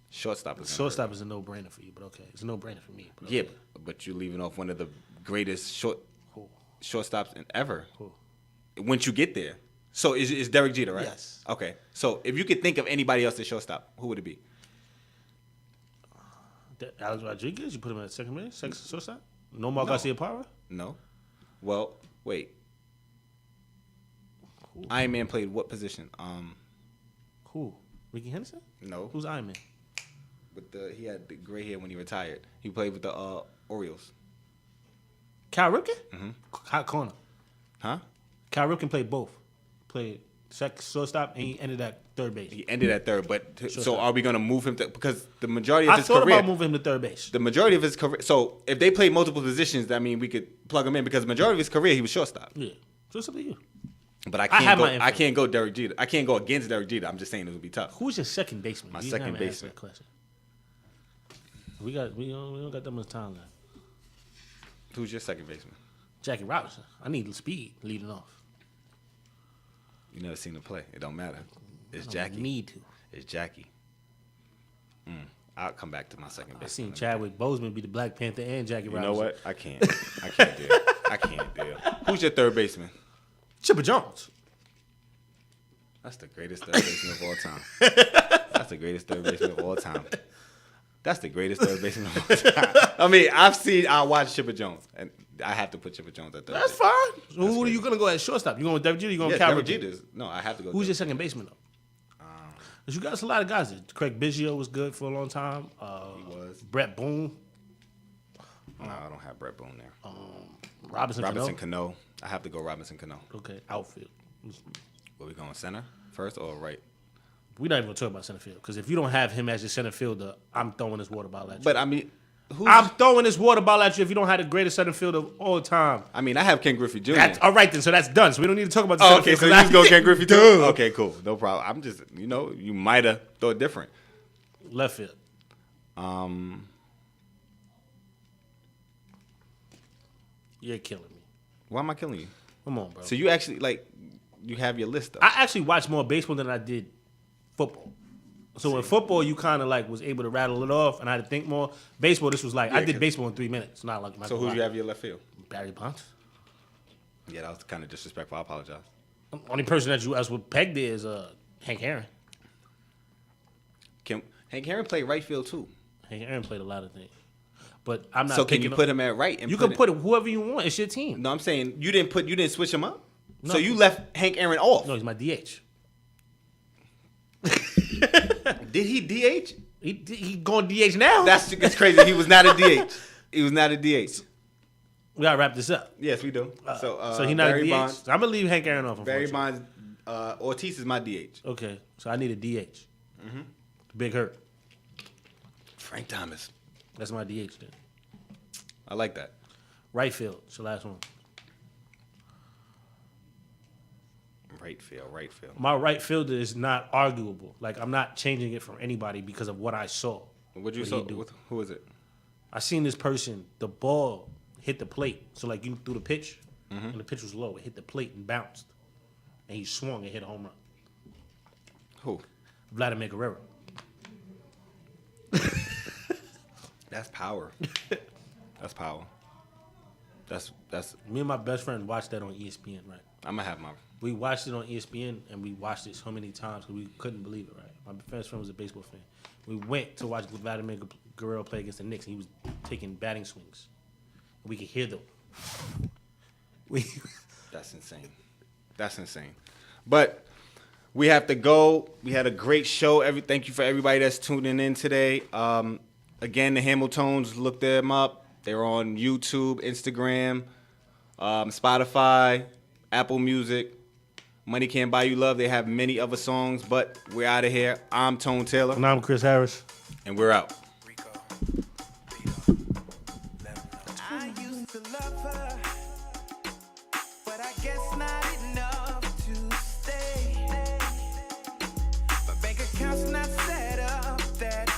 S5: Shortstop is gonna
S6: Shortstop
S5: hurt
S6: is a no-brainer for you, but okay, it's a no-brainer for me. But
S5: me. Yeah,
S6: okay.
S5: but you're leaving off one of the greatest
S6: Who?
S5: shortstops ever.
S6: Who?
S5: Once you get there, so is Derek Jeter, right?
S6: Yes.
S5: Okay, so if you could think of anybody else at shortstop, who would it be?
S6: Alex Rodriguez, you put him at second base, second shortstop. No more Garcia Parra.
S5: No. Well, wait. Iron Man played what position?
S6: Who? Ricky Henderson?
S5: No.
S6: Who's Iron Man?
S5: He had the gray hair when he retired. He played with the Orioles.
S6: Cal Ripken? Mm-hmm. Hot corner.
S5: Huh?
S6: Cal Ripken played both. Played second shortstop and he ended at third base.
S5: He ended at third, but so
S6: Shortstop.
S5: are we going to move him to, because the majority of
S6: I
S5: his
S6: thought
S5: career,
S6: about moving him to third base.
S5: the majority of his career. So if they played multiple positions, I mean, we could plug him in because the majority of his career he was shortstop.
S6: Yeah. So it's up to you.
S5: But I
S6: have my
S5: can't go.
S6: info.
S5: I can't go Derek Jeter. I can't go against Derek Jeter. I'm just saying it would be tough.
S6: Who's your second baseman?
S5: My
S6: You
S5: second
S6: haven't answered
S5: baseman.
S6: that question. We don't got that much time left.
S5: Who's your second baseman?
S6: Jackie Robinson. I need speed leading off.
S5: You never seen him play. It don't matter. It's
S6: I
S5: Jackie.
S6: need to.
S5: It's Jackie. I'll come back to my second
S6: I
S5: baseman.
S6: seen Chadwick Boseman be the Black Panther and Jackie
S5: You
S6: Robinson.
S5: know what? I can't. I can't deal. I can't deal. Who's your third baseman?
S6: Chipper Jones.
S5: That's the greatest third baseman of all time. That's the greatest third baseman of all time. That's the greatest third baseman of all time. I mean, I watched Chipper Jones, and I have to put Chipper Jones at third.
S6: That's
S5: base.
S6: fine. So who are
S5: great.
S6: you gonna go at shortstop? You going with Derek Jeter? You going
S5: Yeah,
S6: with Cal
S5: Derek
S6: Ripken?
S5: Jeter's. No, I have to go.
S6: Who's your
S5: Derek.
S6: second baseman though? Because you got a lot of guys. Craig Biggio was good for a long time.
S5: He was.
S6: Brett Boone,
S5: No, I don't have Brett Boone there.
S6: Robinson
S5: Robinson
S6: Cano.
S5: Cano. I have to go Robinson Cano.
S6: Okay, outfield.
S5: Were we going center first or right?
S6: We're not even gonna talk about center field because if you don't have him as your center fielder, I'm throwing this water bottle at you.
S5: But I mean, who's?
S6: I'm throwing this water bottle at you if you don't have the greatest center fielder of all time.
S5: I mean, I have Ken Griffey Jr.
S6: That's all right then. So that's done. So we don't need to talk about the
S5: Oh,
S6: center
S5: okay,
S6: field.
S5: so you just go Ken Griffey too? Okay, cool. No problem. I'm just, you might have thought different.
S6: Left field. You're killing me.
S5: Why am I killing you?
S6: Come on, bro.
S5: So you actually, you have your list, though.
S6: I actually watched more baseball than I did football. So in football, you kind of was able to rattle it off, and I had to think more. Baseball, this was I
S5: Yeah,
S6: did
S5: 'cause-
S6: baseball in 3 minutes, not like my.
S5: So who do you have your left field?
S6: Barry Bonds.
S5: Yeah, that was kind of disrespectful. I apologize.
S6: Only person that you else would peg there is Hank Aaron.
S5: Hank Aaron played right field, too.
S6: Hank Aaron played a lot of things, but I'm not.
S5: So can you
S6: picking
S5: put him at right? And
S6: You can put whoever you want. It's your team.
S5: No, I'm saying you didn't switch him up?
S6: No.
S5: So you left Hank Aaron off.
S6: No, he's my DH.
S5: Did he DH?
S6: He going DH now.
S5: It's crazy. He was not a DH. He was not a DH.
S6: We gotta wrap this up.
S5: Yes, we do.
S6: So he's not
S5: Barry
S6: a DH.
S5: Bonds.
S6: I'm gonna leave Hank Aaron off.
S5: Barry
S6: unfortunately.
S5: Bonds. Ortiz is my DH.
S6: Okay, so I need a DH. Big Hurt.
S5: Frank Thomas.
S6: That's my DH then.
S5: I like that.
S6: Right field. It's the last one.
S5: Right field.
S6: My right fielder is not arguable. I'm not changing it from anybody because of what I saw.
S5: What'd you
S6: What
S5: saw?
S6: he do.
S5: Who is it?
S6: I seen this person, the ball hit the plate. So you threw the pitch, and the pitch was low. It hit the plate and bounced. And he swung and hit a home run.
S5: Who?
S6: Vladimir Guerrero.
S5: That's power. That's power. That's.
S6: Me and my best friend watched that on ESPN, right?
S5: I'm gonna have my.
S6: We watched it on ESPN, and we watched it so many times because we couldn't believe it, right? My best friend was a baseball fan. We went to watch Vladimir Guerrero play against the Knicks, and he was taking batting swings. And we could hear them.
S5: That's insane. That's insane. But we have to go. We had a great show. Thank you for everybody that's tuning in today. Again, the Hamiltons, look them up. They're on YouTube, Instagram, Spotify, Apple Music. Money Can't Buy You Love. They have many other songs, but we're out of here. I'm Tone Taylor.
S6: And I'm Chris Harris.
S5: And we're out.
S2: Rico, Vito, let 'em know.
S4: I used to love her, but I guess not enough to stay. My bank account's not set up that